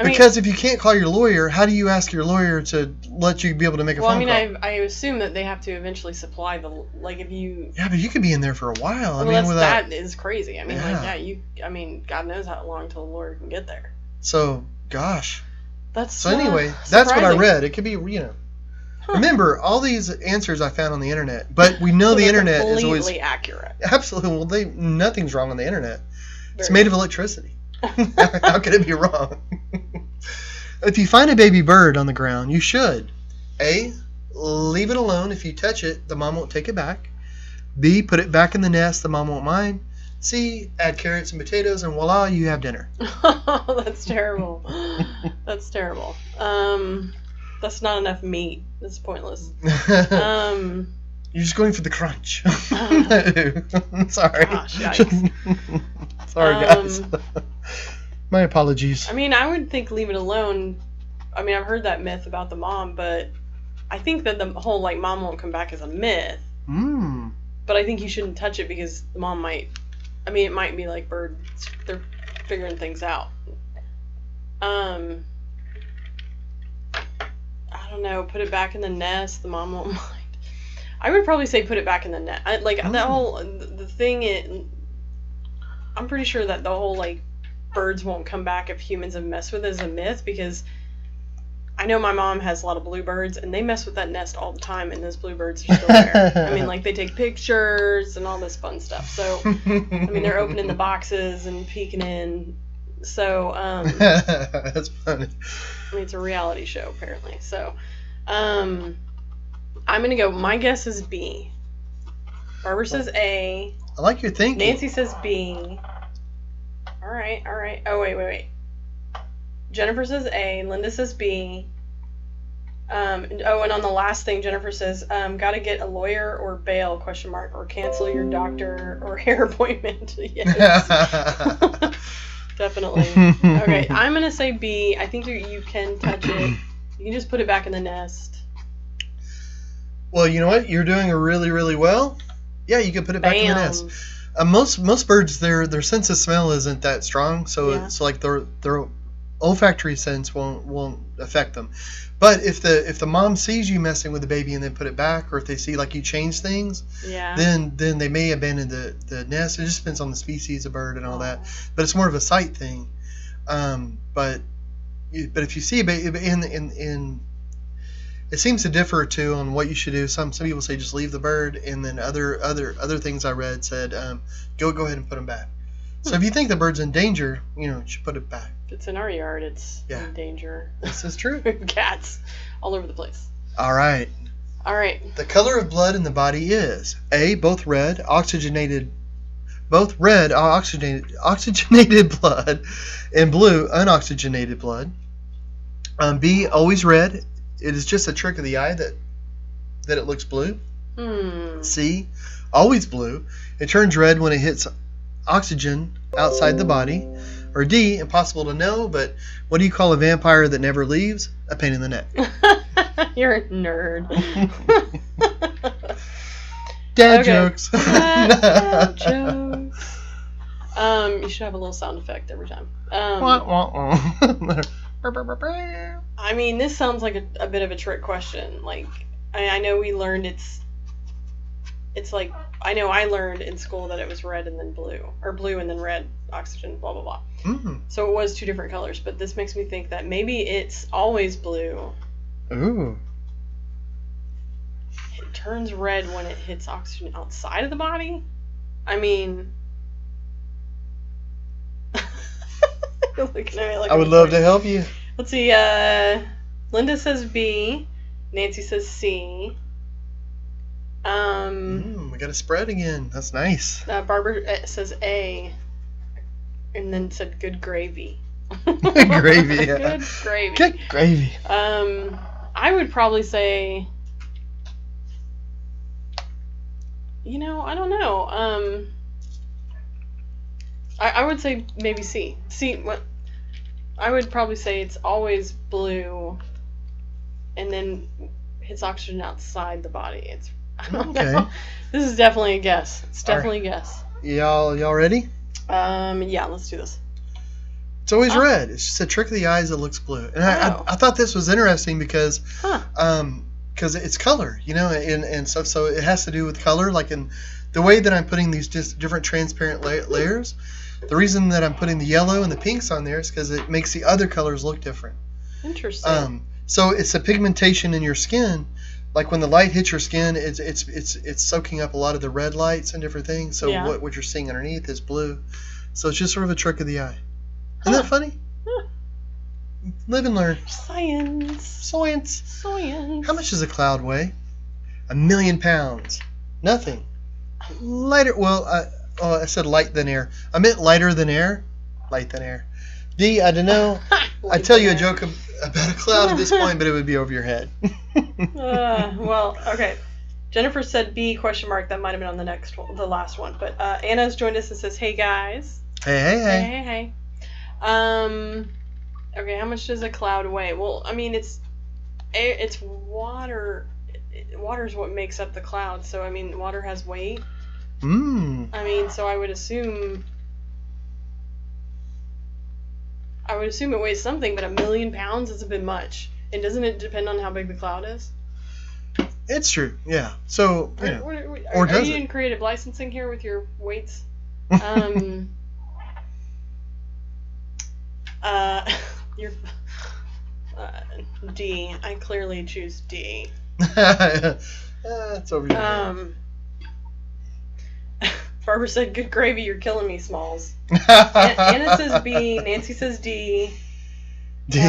because if you can't call your lawyer, how do you ask your lawyer to let you be able to make a phone call? I assume that they have to eventually supply if you... Yeah, but you could be in there for a while. That is crazy. I mean, God knows how long till the lawyer can get there. So, gosh. So anyway, that's what I read. It could be, Remember, all these answers I found on the internet, but we know the internet is always completely accurate. Absolutely. Well, nothing's wrong on the internet. It's made of electricity. How could it be wrong? If you find a baby bird on the ground, you should A, leave it alone. If you touch it, the mom won't take it back. B, put it back in the nest. The mom won't mind. C, add carrots and potatoes, and voila, you have dinner. Oh, that's terrible. That's terrible. That's not enough meat. That's pointless. You're just going for the crunch. Sorry. Gosh, yikes. Sorry, guys. My apologies. I mean, I would think leave it alone. I mean, I've heard that myth about the mom, but I think that the whole, mom won't come back is a myth. But I think you shouldn't touch it because the mom might... I mean, it might be like birds. They're figuring things out. I don't know. Put it back in the nest. The mom won't mind. I would probably say put it back in the nest. That whole... The thing... I'm pretty sure that the whole like birds won't come back if humans have messed with it is a myth, because I know my mom has a lot of bluebirds and they mess with that nest all the time, and those bluebirds are still there. I mean, like they take pictures and all this fun stuff. So I mean, they're opening the boxes and peeking in. So that's funny. I mean, it's a reality show apparently. So I'm gonna go. My guess is B. Barbara says A. I like your thinking. Nancy says B. All right. Oh, wait. Jennifer says A. Linda says B. And on the last thing, Jennifer says, gotta get a lawyer or bail, ? Or cancel your doctor or hair appointment. Yes. Definitely. Okay, I'm going to say B. I think you can touch it. You can just put it back in the nest. Well, you know what? You're doing really, really well. Yeah, you can put it back in the nest. Most birds, their sense of smell isn't that strong, so it's like their olfactory sense won't affect them. But if the mom sees you messing with the baby and then put it back, or if they see like you change things, then they may abandon the nest. It just depends on the species of bird and all that. But it's more of a sight thing. But if you see a baby in it seems to differ too on what you should do. Some people say just leave the bird, and then other things I read said go ahead and put them back. So if you think the bird's in danger, you should put it back. If it's in our yard, it's in danger. This is true. Cats all over the place. All right. The color of blood in the body is A, both red, oxygenated blood, and blue, unoxygenated blood. B, always red. It is just a trick of the eye that it looks blue. C, always blue. It turns red when it hits oxygen outside the body. Or D, impossible to know, but what do you call a vampire that never leaves? A pain in the neck. You're a nerd. Dad jokes. Dad jokes. You should have a little sound effect every time. I mean, this sounds like a bit of a trick question. Like, I know we learned it's like, I know I learned in school that it was red and then blue, or blue and then red, oxygen, blah, blah, blah. So it was two different colors, but this makes me think that maybe it's always blue. Ooh. It turns red when it hits oxygen outside of the body? I mean... I would love to help you. Let's see, Linda says B, Nancy says C. We got a spread again. That's nice. Barbara says A, and then said good gravy. Gravy, yeah. Good gravy. Good gravy. I would probably say, I don't know. I would say maybe C. What? I would probably say it's always blue, and then hits oxygen outside the body. I don't know. This is definitely a guess. It's definitely a guess. Y'all ready? Yeah, let's do this. It's always red. It's just a trick of the eyes that looks blue. And I thought this was interesting because it's color, and stuff. So it has to do with color. Like in the way that I'm putting these just different transparent layers. The reason that I'm putting the yellow and the pinks on there is because it makes the other colors look different. Interesting. So it's a pigmentation in your skin. Like when the light hits your skin, it's soaking up a lot of the red lights and different things. So what you're seeing underneath is blue. So it's just sort of a trick of the eye. Isn't that funny? Live and learn. Science. How much does a cloud weigh? 1 million pounds. Nothing. Lighter. Well, I said light than air. I meant lighter than air. Light than air. D, I don't know. I'd tell you a joke about a cloud at this point, but it would be over your head. Well, okay. Jennifer said B ? That might have been on the last one. But Anna's joined us and says, "Hey guys." Hey. Okay, how much does a cloud weigh? Well, I mean, it's water. Water is what makes up the cloud. So I mean, water has weight. I mean, so I would assume it weighs something, but 1 million pounds is a bit much. And doesn't it depend on how big the cloud is? It's true, yeah. So, are you in creative licensing here with your weights? You're D. I clearly choose D. It's over here. Barbara said, "Good gravy, you're killing me, Smalls." Anna says B. Nancy says D. D.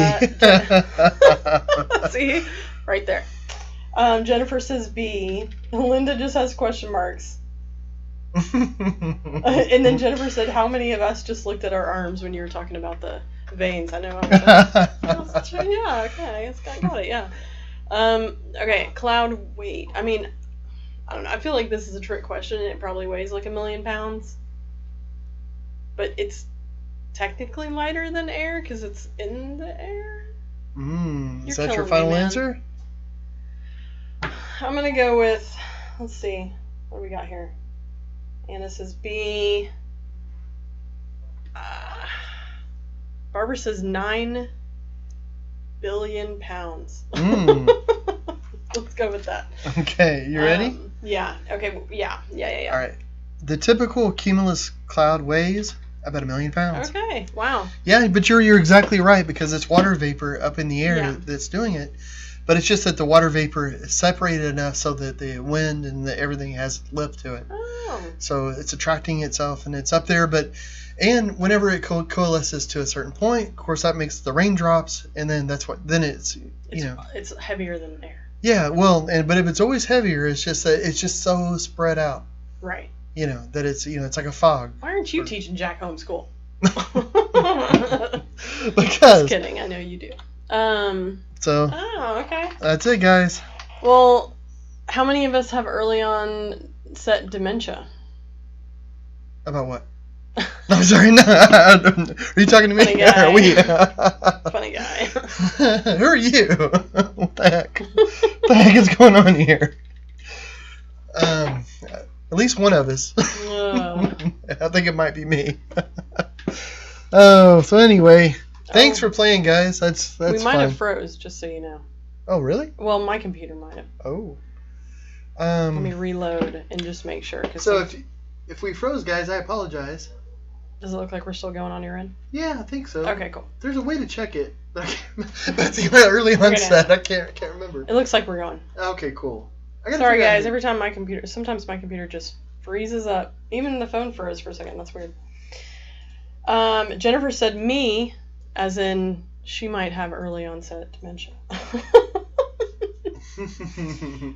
See? Right there. Jennifer says B. Linda just has question marks. And then Jennifer said, "How many of us just looked at our arms when you were talking about the veins?" I know. Yeah, okay. I got it, yeah. Okay, cloud weight. I mean, I don't know. I feel like this is a trick question, and it probably weighs like 1,000,000 pounds. But it's technically lighter than air because it's in the air. Is that your final answer? I'm gonna go with. Let's see. What do we got here? Anna says B. Barbara says 9 billion pounds. Let's go with that. Okay, you ready? Yeah. Okay. Yeah. All right. The typical cumulus cloud weighs about 1,000,000 pounds. Okay. Wow. Yeah, but you're exactly right because it's water vapor up in the air that's doing it. But it's just that the water vapor is separated enough so that the wind and everything has lift to it. Oh. So it's attracting itself and it's up there. And whenever it coalesces to a certain point, of course, that makes the raindrops. And then it's It's heavier than air. Yeah, well, but if it's always heavier, it's just that it's just so spread out. Right. That it's it's like a fog. Why aren't you teaching Jack homeschool? Because. Just kidding. I know you do. So. Oh, okay. That's it, guys. Well, how many of us have early onset dementia? About what? I'm sorry. No, are you talking to me? Funny guy. Are we? Funny guy. Who are you? What the heck? What the heck is going on here? At least one of us. I think it might be me. So anyway, thanks for playing, guys. That's we might fun. have froze, just so you know. Oh, really? Well, my computer might have. Oh. Let me reload and just make sure. So if we froze, guys, I apologize. Does it look like we're still going on your end? Yeah, I think so. Okay, cool. There's a way to check it. That's early onset. I can't remember. It looks like we're going. Okay, cool. Sorry, guys. Every time sometimes my computer just freezes up. Even the phone froze for a second. That's weird. Jennifer said me, as in she might have early onset dementia.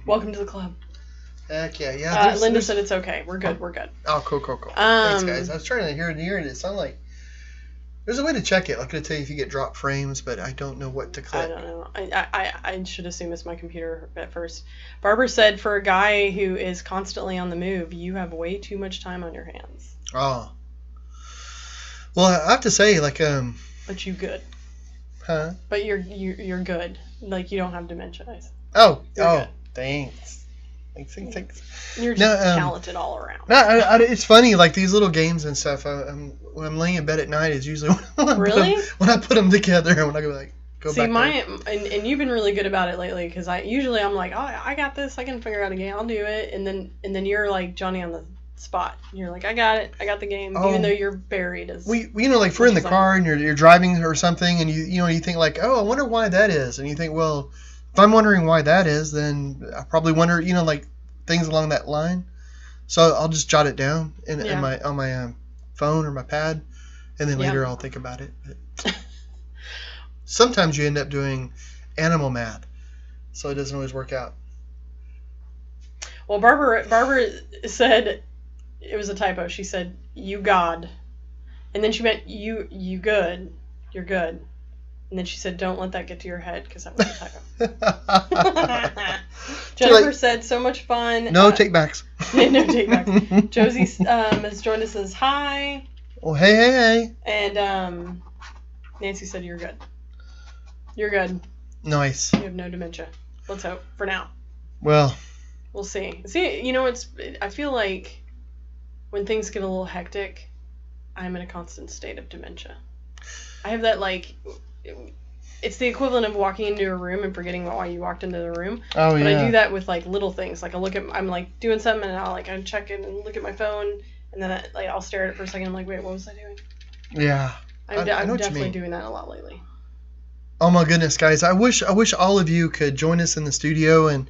Welcome to the club. Heck yeah. Linda said it's okay. We're good. Oh, cool. Thanks, guys. I was trying to hear it and it sounded like there's a way to check it. I'm going to tell you if you get drop frames, but I don't know what to click. I don't know. I should assume it's my computer at first. Barbara said for a guy who is constantly on the move, you have way too much time on your hands. Oh. Well, I have to say, like, But you good. Huh? But you're good. Like, you don't have dementia. Oh, good. Thanks. You're just talented all around. No, it's funny, like these little games and stuff. When I'm laying in bed at night, is usually when I put them together and when I go See, back. and you've been really good about it lately because I'm like, oh, I got this. I can figure out a game. I'll do it. And then you're like Johnny on the spot. You're like, I got it. I got the game, even though you're buried as. Like if we're in the car and you're driving or something, and you think like, oh, I wonder why that is, and you think, well, if I'm wondering why that is, then I probably wonder, like things along that line. So I'll just jot it down on my phone or my pad, and then later I'll think about it. But sometimes you end up doing animal math, so it doesn't always work out. Well, Barbara said it was a typo. She said you God, and then she meant you good. You're good. And then she said, don't let that get to your head, because that was a typo. Jennifer said, so much fun. No takebacks. No takebacks. Josie has joined us as hi. Oh, hey. And Nancy said, you're good. You're good. Nice. You have no dementia. Let's hope, for now. Well. We'll see. See, I feel like when things get a little hectic, I'm in a constant state of dementia. I have that, it's the equivalent of walking into a room and forgetting why you walked into the room. Oh, yeah. But I do that with, little things. I'm, doing something, and I'll, check it and look at my phone, and then, I'll stare at it for a second, I'm like, wait, what was I doing? Yeah. I'm definitely doing that a lot lately. Oh my goodness, guys! I wish all of you could join us in the studio and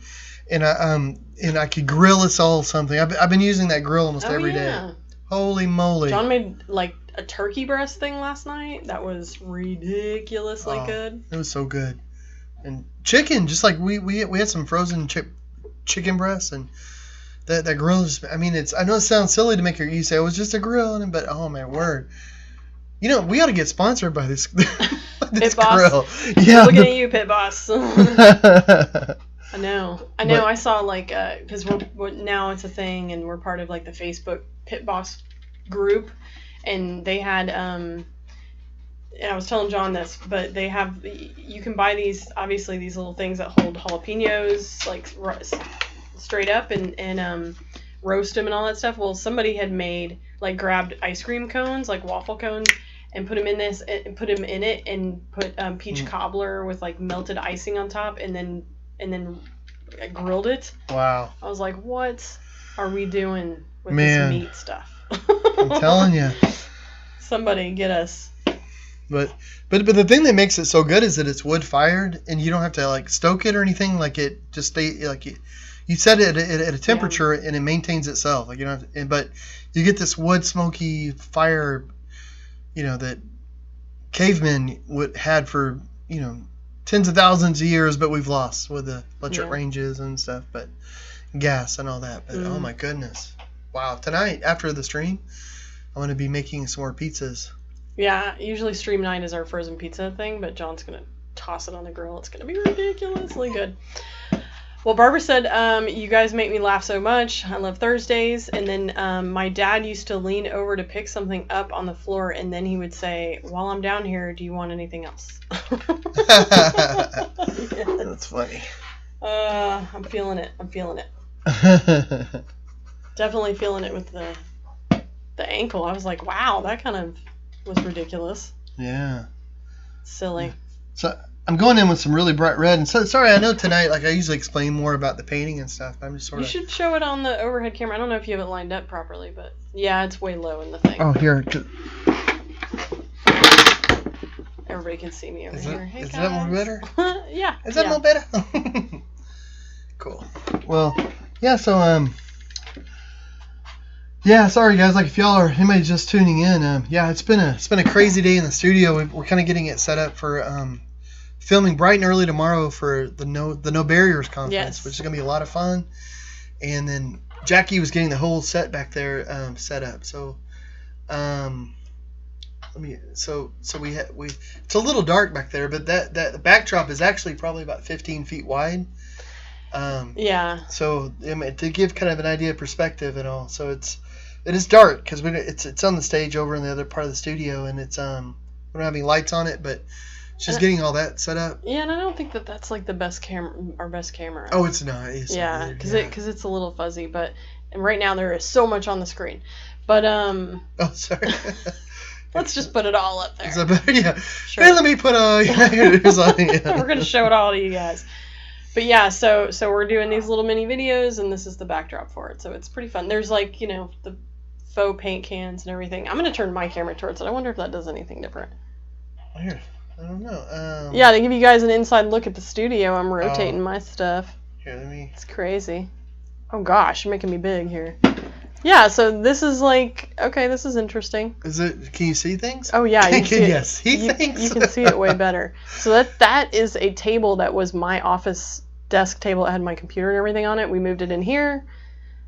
I could grill us all something. I've been using that grill almost every day. Holy moly! John made like a turkey breast thing last night. That was ridiculously good. It was so good. And chicken, just like we had some frozen chicken breasts, and that grill is. I mean, I know it sounds silly to make you say it was just a grill, but oh my word. You know, we ought to get sponsored by this Pit grill. Boss. Yeah, looking at you, Pit Boss. I know. I saw like because we're now it's a thing, and we're part of like the Facebook Pit Boss group, and they had and I was telling John this, but they have you can buy these little things that hold jalapenos like straight up and roast them and all that stuff. Well, somebody had grabbed ice cream cones, like waffle cones, and put them in this and put them in it and put peach cobbler with like melted icing on top, and then grilled it. Wow. I was like, what are we doing with this meat stuff? I'm telling you. Somebody get us. But the thing that makes it so good is that it's wood fired, and you don't have to like stoke it or anything. Like it just stay like you set it at a temperature and it maintains itself. Like you don't have to, but you get this wood smoky fire, that cavemen had for tens of thousands of years, but we've lost with the electric ranges and stuff, but gas and all that. But oh my goodness, wow! Tonight after the stream, I'm gonna be making some more pizzas. Yeah, usually stream night is our frozen pizza thing, but John's gonna toss it on the grill. It's gonna be ridiculously good. Well, Barbara said, you guys make me laugh so much. I love Thursdays. And then my dad used to lean over to pick something up on the floor, and then he would say, while I'm down here, do you want anything else? That's funny. I'm feeling it. Definitely feeling it with the ankle. I was like, wow, that kind of was ridiculous. Yeah. Silly. So I'm going in with some really bright red, and so sorry. I know tonight, like I usually explain more about the painting and stuff. But I'm just sort of. You should show it on the overhead camera. I don't know if you have it lined up properly, but yeah, it's way low in the thing. Oh, here. Everybody can see me over here. Hey, is that more better? Yeah. Is that more better? Cool. Well, yeah. So yeah. Sorry guys. Like if y'all are anybody just tuning in, yeah, it's been a crazy day in the studio. We're kind of getting it set up for filming bright and early tomorrow for the No Barriers conference, which is gonna be a lot of fun. And then Jackie was getting the whole set back there set up. So so we it's a little dark back there, but that backdrop is actually probably about 15 feet wide. Yeah. So to give kind of an idea of perspective and all, so it is dark because it's on the stage over in the other part of the studio, and it's we don't have any lights on it, but just getting all that set up. Yeah, and I don't think that's like the best camera, our best camera. Oh, it's not. Yeah, because it's a little fuzzy, and right now there is so much on the screen, but Oh, sorry. let's just put it all up there. Is that better? Yeah. Sure. Hey, let me put We're gonna show it all to you guys. But yeah, so we're doing these little mini videos, and this is the backdrop for it. So it's pretty fun. There's like the faux paint cans and everything. I'm gonna turn my camera towards it. I wonder if that does anything different. Here. I don't know. Yeah, to give you guys an inside look at the studio, I'm rotating my stuff. Here, let me. It's crazy. Oh gosh, you're making me big here. Yeah, so this is like, okay, this is interesting. Is it? Can you see things? Oh yeah, you can see it. Yes, see things. You can see it way better. So that is a table that was my office desk table. It had my computer and everything on it. We moved it in here,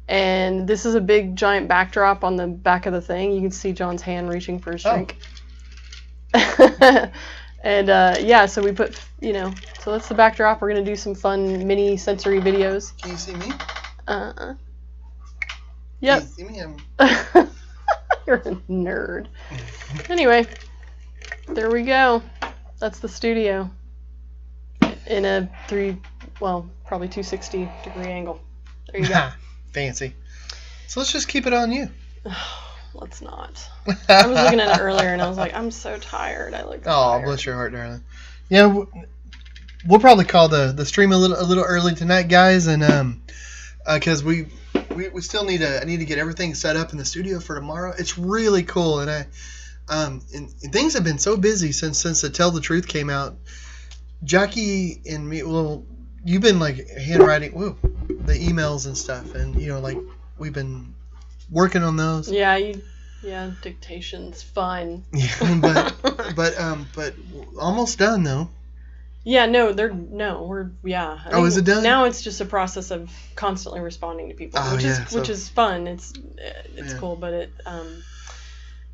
and this is a big giant backdrop on the back of the thing. You can see John's hand reaching for his drink. And yeah, so we put, so that's the backdrop. We're gonna do some fun mini sensory videos. Can you see me? Yep. Can you see me? You're a nerd. Anyway, there we go. That's the studio in a probably 260 degree angle. There you go. Fancy. So let's just keep it on you. Let's not. I was looking at it earlier and I was like, I'm so tired. I look tired. Oh, bless your heart, darling. Yeah, we'll probably call the stream a little early tonight, guys, and because we still need to get everything set up in the studio for tomorrow. It's really cool, and and things have been so busy since the Tell the Truth came out. Jackie and me. Well, you've been like handwriting the emails and stuff, and like we've been working on those. Yeah, dictation's fun. Yeah, but almost done though. Yeah, we're is it done? Now it's just a process of constantly responding to people, which is fun. It's cool, but it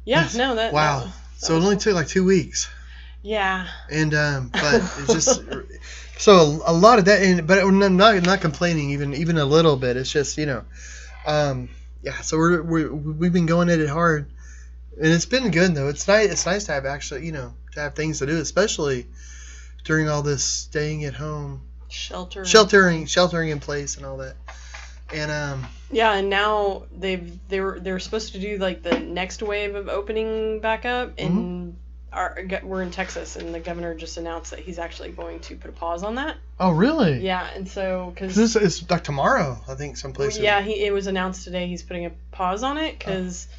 wow. So it only took like 2 weeks. Yeah. And but it's just so a lot of that, but I'm not complaining even a little bit. It's just so we've been going at it hard, and it's been good though. It's nice to have actually to have things to do, especially during all this staying at home, sheltering in place and all that. And and now they're supposed to do like the next wave of opening back up, and we're in Texas, and the governor just announced that he's actually going to put a pause on that. Oh, really? Yeah, and so because this is like tomorrow, I think some places. Yeah, it was announced today. He's putting a pause on it because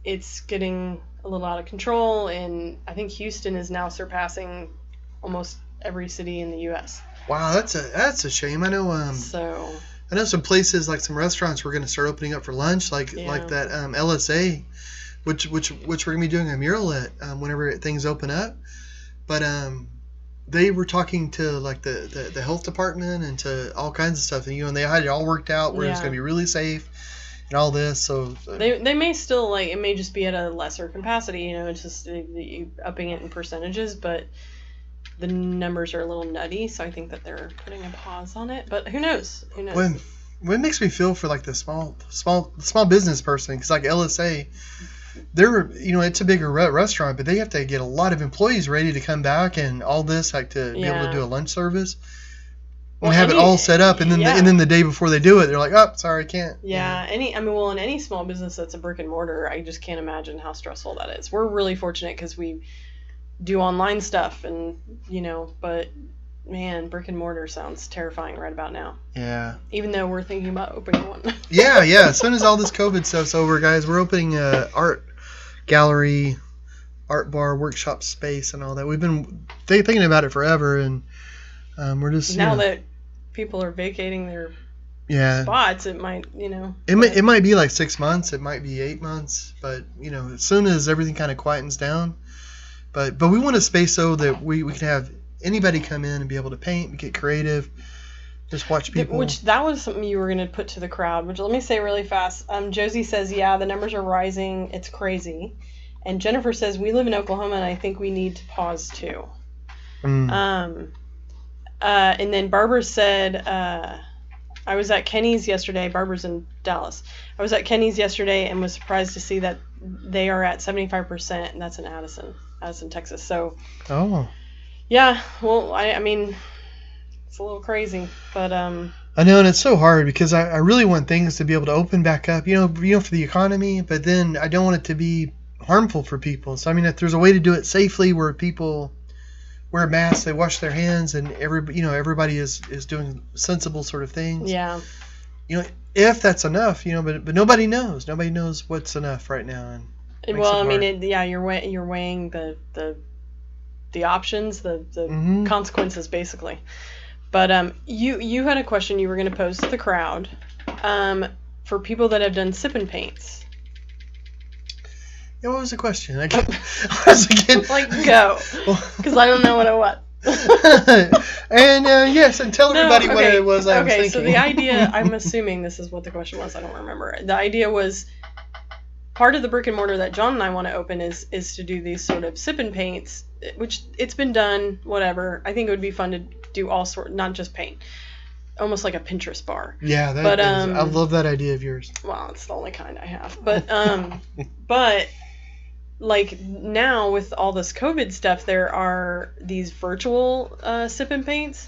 it's getting a little out of control, and I think Houston is now surpassing almost every city in the U.S. Wow, that's a shame. I know. I know some places, like some restaurants, were going to start opening up for lunch, like that LSA, which we're going to be doing a mural at whenever things open up. But they were talking to like the health department and to all kinds of stuff, and they had it all worked out where it's going to be really safe and all this. So they may still it may just be at a lesser capacity. It's just upping it in percentages, but the numbers are a little nutty, so I think that they're putting a pause on it. But who knows? When it makes me feel for like the small business person, because like LSA, they're it's a bigger restaurant, but they have to get a lot of employees ready to come back and all this, like to be able to do a lunch service and have it all set up, and then the day before they do it, they're like, oh, sorry, I can't. Yeah, in any small business that's a brick and mortar, I just can't imagine how stressful that is. We're really fortunate because we do online stuff, and but man, brick and mortar sounds terrifying right about now. Yeah. Even though we're thinking about opening one. yeah. As soon as all this COVID stuff's over, guys, we're opening a art gallery, art bar, workshop space, and all that. We've been thinking about it forever, and we're just now that people are vacating their spots, it might it might be like 6 months, it might be 8 months, but as soon as everything kind of quietens down. But we want a space so that we can have anybody come in and be able to paint, get creative, just watch people. Which that was something you were going to put to the crowd. Which let me say really fast. Josie says, "Yeah, the numbers are rising. It's crazy." And Jennifer says, "We live in Oklahoma, and I think we need to pause too." And then Barbara said, "I was at Kenny's yesterday." Barbara's in Dallas. I was at Kenny's yesterday and was surprised to see that they are at 75%, and that's in Addison, Texas. So, yeah. Well, I mean, it's a little crazy, but I know, and it's so hard because I really want things to be able to open back up, for the economy, but then I don't want it to be harmful for people. So I mean, if there's a way to do it safely where people wear masks, they wash their hands, and everybody is doing sensible sort of things. Yeah. If that's enough, but nobody knows. Nobody knows what's enough right now. And well, I mean, you're weighing the options, the consequences, basically. But you had a question you were going to pose to the crowd for people that have done sip and paints. Yeah, what was the question? I was again. Go, because I don't know what it was. And yes, and tell everybody what it was I was thinking. So the idea, I'm assuming this is what the question was. I don't remember. The idea was part of the brick and mortar that John and I want to open is to do these sort of sip and paints, which it's been done. Whatever. I think it would be fun to do all sort, not just paint. Almost like a Pinterest bar. Yeah, I love that idea of yours. Well, it's the only kind I have. But but like now with all this COVID stuff, there are these virtual sip and paints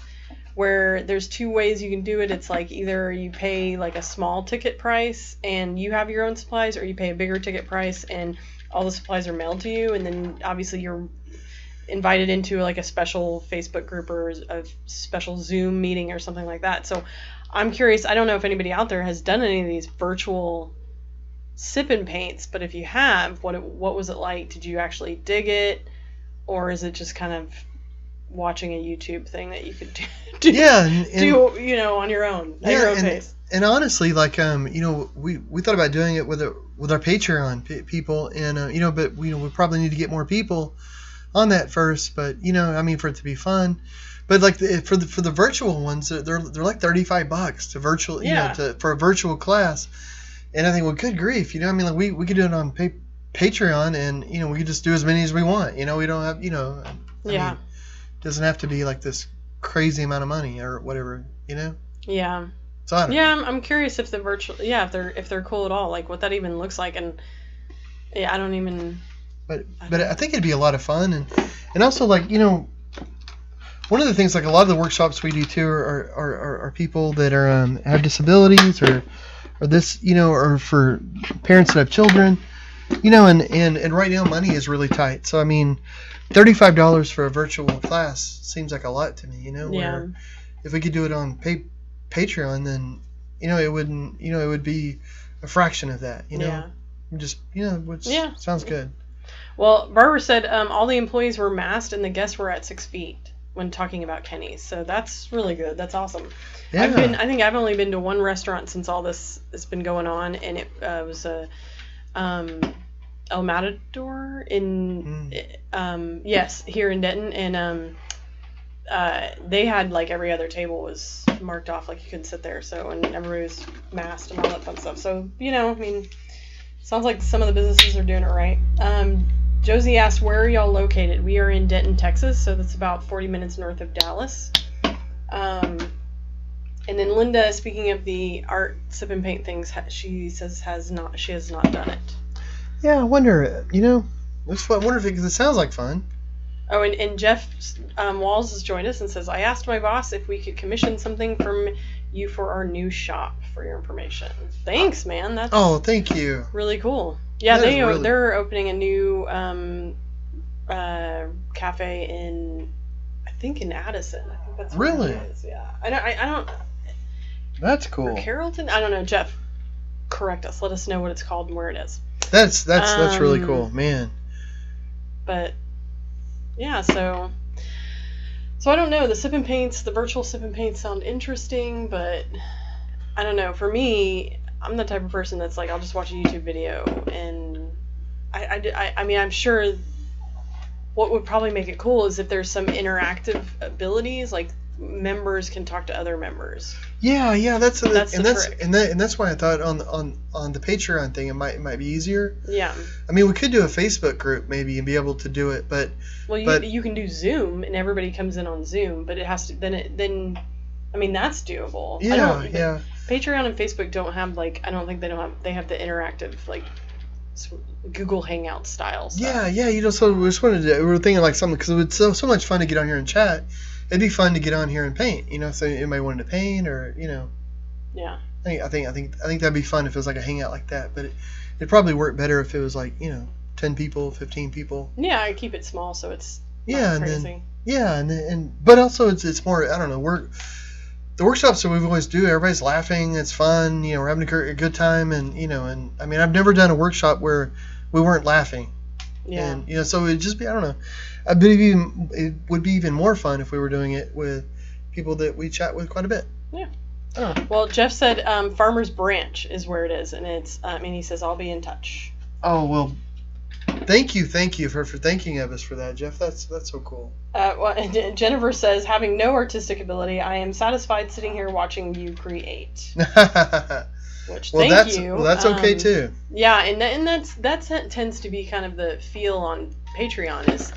where there's two ways you can do it. It's like either you pay like a small ticket price and you have your own supplies, or you pay a bigger ticket price and all the supplies are mailed to you, and then obviously you're invited into like a special Facebook group or a special Zoom meeting or something like that. So I'm curious, I don't know if anybody out there has done any of these virtual sip and paints, but if you have, what was it like? Did you actually dig it, or is it just kind of watching a YouTube thing that you could do you know, on your own, at your own pace. And honestly, like you know, we thought about doing it with our Patreon people, and you know, but you know, we probably need to get more people on that first. But you know, I mean, for it to be fun. But like for the virtual ones, they're like $35 to virtual, you know, for a virtual class. And I think, well, good grief, you know, I mean, like we could do it on Patreon, and you know, we could just do as many as we want. You know, we don't have, you know, I mean, it doesn't have to be like this crazy amount of money or whatever, you know. Yeah. So I don't know. I'm curious if the virtual, if they're cool at all, like what that even looks like, and I don't even. But I think it'd be a lot of fun, and also, like, you know, one of the things, like a lot of the workshops we do too are people that are have disabilities or this, you know, or for parents that have children, you know, and right now money is really tight. So I mean, $35 for a virtual class seems like a lot to me, you know. Yeah. Where if we could do it on Patreon, then you know, it wouldn't, you know, it would be a fraction of that, you know. Yeah. Just, you know, which sounds good. Well, Barbara said all the employees were masked and the guests were at 6 feet when talking about Kenny's, so that's really good. That's awesome. Yeah. I think I've only been to one restaurant since all this has been going on, and it was a El Matador in yes, here in Denton, and they had, like, every other table was marked off, like you couldn't sit there, so, and everybody was masked and all that fun stuff. So, you know, I mean, sounds like some of the businesses are doing it right. Josie asked, where are y'all located? We are in Denton, Texas, so that's about 40 minutes north of Dallas. And then Linda, speaking of the art sip and paint things, she says she has not done it. Yeah, I wonder, you know, I wonder if because it sounds like fun. Oh, and Jeff Walls has joined us and says, I asked my boss if we could commission something from you for our new shop, for your information. Thanks, man. That's thank you. Really cool. Yeah, they're opening a new cafe in, I think, in Addison. I think that's where really. It is. Yeah, I don't. That's cool. Or Carrollton, I don't know. Jeff, correct us. Let us know what it's called and where it is. That's really cool, man. But yeah, so I don't know. The sip and paints, the virtual sip and paints sound interesting, but I don't know. For me, I'm the type of person that's like, I'll just watch a YouTube video, and I mean, I'm sure what would probably make it cool is if there's some interactive abilities, like members can talk to other members. Yeah, that's the trick. And that's why I thought on the Patreon thing it might be easier. Yeah. I mean, we could do a Facebook group maybe and be able to do it, but you can do Zoom and everybody comes in on Zoom, but it has to then I mean, that's doable. Yeah. Patreon and Facebook don't have, like, I don't think they have the interactive, like, Google Hangout style stuff. Yeah, you know, so we were thinking like something, because it was so much fun to get on here and chat. It'd be fun to get on here and paint, you know, so anybody wanted to paint or, you know. Yeah. I think that'd be fun if it was like a hangout like that, but it'd probably work better if it was like, you know, 10 people, 15 people. Yeah, I keep it small so it's not crazy. But also it's more, I don't know, the workshops that we always do, everybody's laughing, it's fun, you know, we're having a good time, and, you know, and I mean, I've never done a workshop where we weren't laughing. Yeah. And, you know, so it'd just be, I don't know, it would be even more fun if we were doing it with people that we chat with quite a bit. Yeah. Oh. Well, Jeff said Farmers Branch is where it is, and it's, and he says, I'll be in touch. Oh, well, thank you for thanking of us for that, Jeff. That's so cool. Jennifer says, having no artistic ability, I am satisfied sitting here watching you create. Which, thank you. Well, that's okay too. Yeah, and that tends to be kind of the feel on Patreon is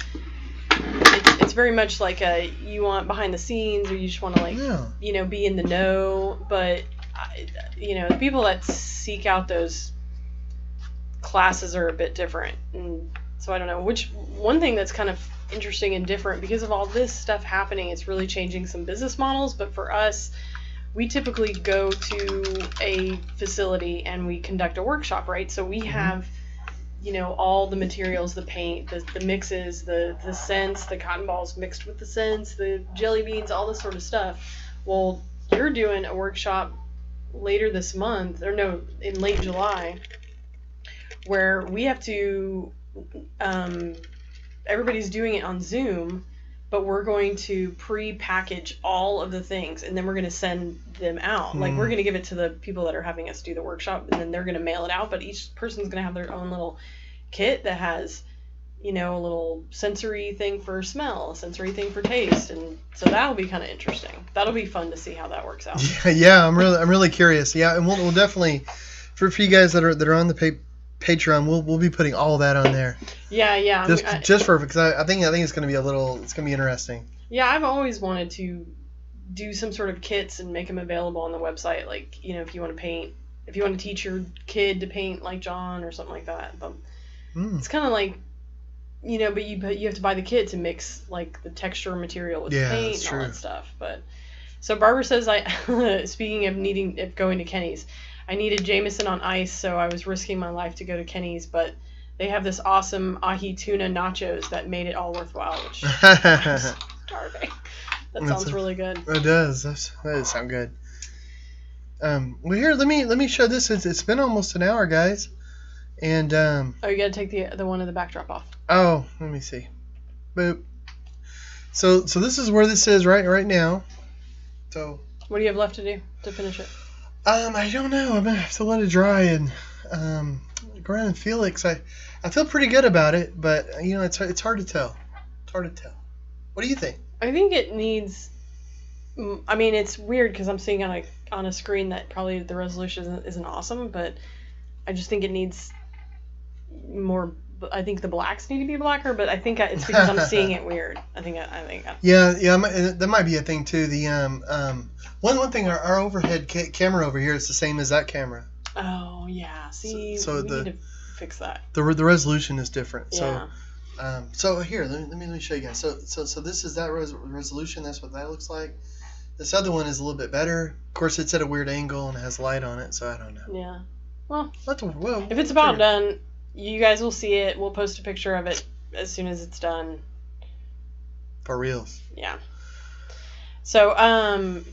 it's very much like you want behind the scenes, or you just want to you know, be in the know. But you know, the people that seek out those classes are a bit different, and so I don't know. Which one thing that's kind of interesting and different because of all this stuff happening, it's really changing some business models. But for us, we typically go to a facility and we conduct a workshop, right? So we have, you know, all the materials, the paint, the mixes, the scents, the cotton balls mixed with the scents, the jelly beans, all this sort of stuff. Well, you're doing a workshop later this month, or no, in late July, where we have to, everybody's doing it on Zoom, but we're going to pre-package all of the things, and then we're going to send them out. Like, we're going to give it to the people that are having us do the workshop, and then they're going to mail it out, but each person's going to have their own little kit that has, you know, a little sensory thing for smell, a sensory thing for taste, and so that'll be kind of interesting. That'll be fun to see how that works out. Yeah, I'm really curious. Yeah, and we'll definitely, for you guys that are on the Patreon, we'll be putting all that on there. Yeah. Just because I think it's going to be interesting. Yeah, I've always wanted to do some sort of kits and make them available on the website. Like, you know, if you want to teach your kid to paint like John or something like that. But it's kind of like, you know, but you have to buy the kit to mix like the texture material with the paint and all that stuff. But so Barbara says, speaking of going to Kenny's, I needed Jameson on ice, so I was risking my life to go to Kenny's, but they have this awesome ahi tuna nachos that made it all worthwhile, which I'm starving. That sounds really good. It does. That does sound good. Well, here, let me show this. It's been almost an hour, guys. And you gotta take the one in the backdrop off. Oh, let me see. Boop. So this is where this is right now. So what do you have left to do to finish it? I don't know. I'm gonna have to let it dry and go around and feel it. 'Cause I feel pretty good about it, but you know, it's hard to tell. It's hard to tell. What do you think? I think it needs. I mean, it's weird because I'm seeing on a screen that probably the resolution isn't awesome, but I just think it needs more. I think the blacks need to be blacker, but I think it's because I'm seeing it weird. I think. Yeah, that might be a thing too. The one thing, our overhead camera over here is the same as that camera. Oh yeah, see, so we need to fix that. The resolution is different. Yeah. So here, let me show you guys. So this is that resolution. That's what that looks like. This other one is a little bit better. Of course, it's at a weird angle and it has light on it, so I don't know. Yeah. Well, if it's about done, you guys will see it. We'll post a picture of it as soon as it's done. For reals. Yeah. So,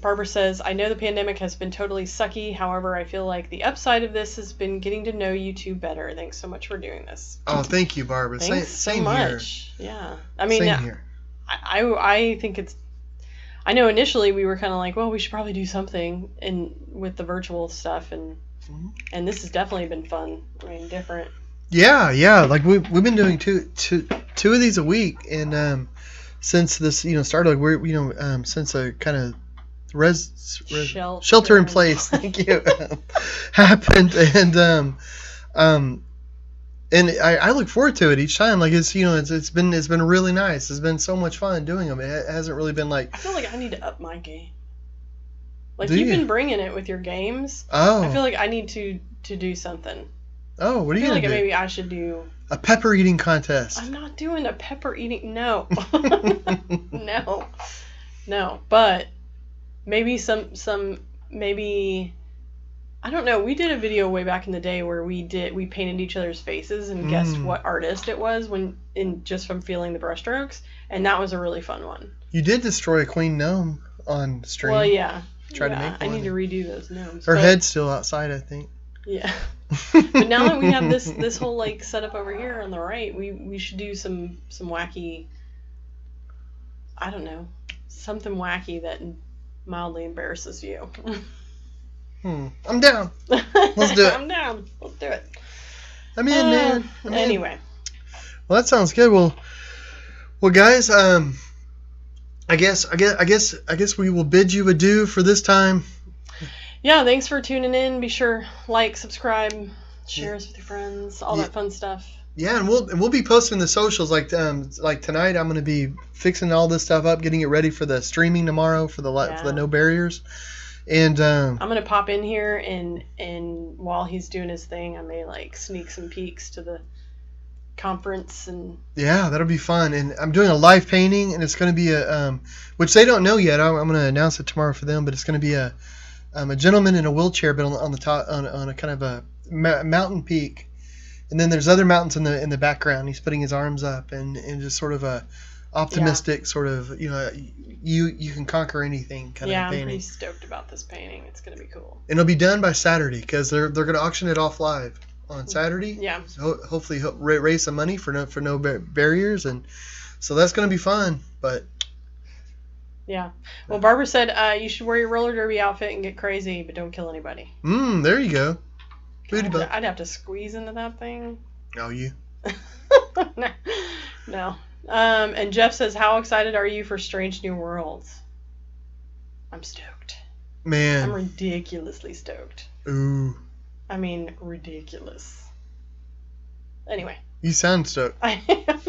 Barbara says, I know the pandemic has been totally sucky. However, I feel like the upside of this has been getting to know you two better. Thanks so much for doing this. Oh, thank you, Barbara. Thanks same so much. Here. Yeah. I mean, same here. I think it's. I know initially we were kind of like, well, we should probably do something with the virtual stuff, and this has definitely been fun. I mean, different. Yeah. Like we've been doing two of these a week, and since this started, like we're since a kind of shelter in place, thank you, happened, and I look forward to it each time. Like it's been really nice. It's been so much fun doing them. It hasn't really been like. I feel like I need to up my game. Like you've been bringing it with your games. Oh. I feel like I need to do something. Oh, what are you gonna do? Maybe I should do a pepper eating contest. I'm not doing a pepper eating. No, no. But maybe maybe. I don't know. We did a video way back in the day where we painted each other's faces and guessed what artist it was just from feeling the brushstrokes, and that was a really fun one. You did destroy a queen gnome on stream. Well, yeah. Tried to make one. I need to redo those gnomes. Her head's still outside, I think. Yeah. But now that we have this whole like setup over here on the right, we should do some wacky. I don't know, something wacky that mildly embarrasses you. I'm down. Let's do it. I'm down. Let's do it. I'm in, man. Anyway. Well, that sounds good. Well, guys. I guess we will bid you adieu for this time. Yeah. Thanks for tuning in. Be sure subscribe, share us with your friends, all that fun stuff. Yeah, and we'll be posting the socials like tonight. I'm gonna be fixing all this stuff up, getting it ready for the streaming tomorrow for the No Barriers. And I'm gonna pop in here and while he's doing his thing, I may sneak some peeks to the conference and that'll be fun. And I'm doing a live painting, and it's gonna be a which they don't know yet. I'm gonna announce it tomorrow for them, but it's gonna be a gentleman in a wheelchair, but on the top on a kind of a mountain peak, and then there's other mountains in the background. He's putting his arms up and just sort of a optimistic sort of you can conquer anything kind of painting. I'm pretty stoked about this painting. It's gonna be cool. And it'll be done by Saturday because they're gonna auction it off live on Saturday. Yeah. So hopefully raise some money for no barriers, and so that's gonna be fun. But Yeah. Well, Barbara said you should wear your roller derby outfit and get crazy, but don't kill anybody. There you go. Booty butt. I'd have to squeeze into that thing. Oh, you. No. And Jeff says, how excited are you for Strange New Worlds? I'm stoked. Man. I'm ridiculously stoked. Ooh. I mean, ridiculous. Anyway. You sound stoked. I am.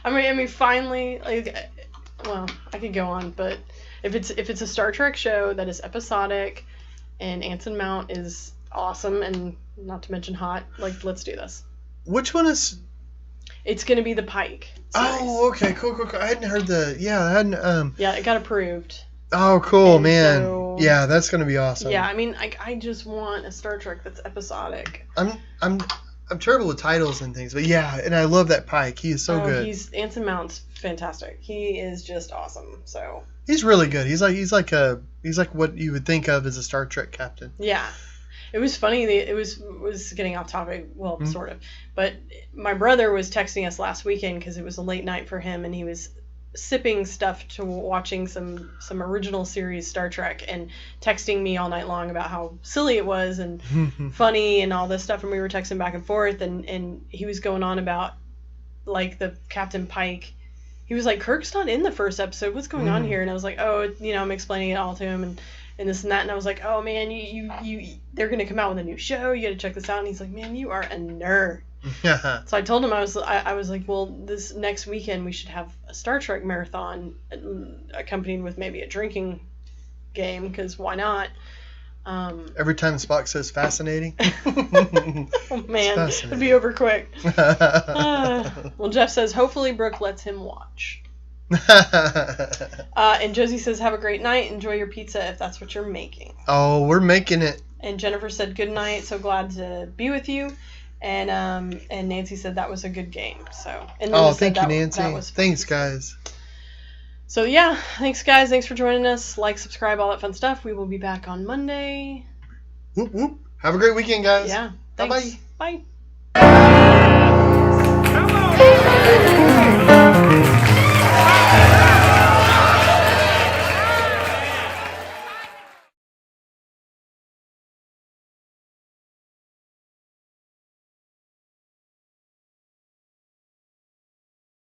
I mean, finally, like, well, I could go on, but if it's a Star Trek show that is episodic, and Anson Mount is awesome and not to mention hot, like, let's do this. Which one is? It's gonna be the Pike series. Oh, okay, cool. I hadn't heard I hadn't. Yeah, it got approved. Oh, cool, And man. so- Yeah, that's gonna be awesome. Yeah, I mean, I just want a Star Trek that's episodic. I'm terrible with titles and things, but yeah, and I love that Pike. He is so good. Anson Mount's fantastic. He is just awesome. So he's really good. He's like what you would think of as a Star Trek captain. yeah, it was funny. It was getting off topic. Well, sort of. But my brother was texting us last weekend because it was a late night for him, and he was sipping stuff to watching some original series Star Trek and texting me all night long about how silly it was and funny and all this stuff, and we were texting back and forth, and he was going on about like the Captain Pike. He was like, Kirk's not in the first episode, what's going on here? And I was like, oh, I'm explaining it all to him and this and that, and I was like, oh man, you they're gonna come out with a new show, you gotta check this out. And he's like, man, you are a nerd. So I told him, I was like, well, this next weekend we should have a Star Trek marathon accompanied with maybe a drinking game, because why not? Every time Spock says fascinating. Oh man, it'd be over quick. Well, Jeff says hopefully Brooke lets him watch. And Josie says have a great night, enjoy your pizza if that's what you're making. Oh, we're making it. And Jennifer said good night, so glad to be with you. And Nancy said that was a good game. So and thank you, Nancy. Thanks, guys. So yeah, thanks guys. Thanks for joining us. Like, subscribe, all that fun stuff. We will be back on Monday. Whoop whoop. Have a great weekend, guys. Yeah. Thanks. Bye. Bye.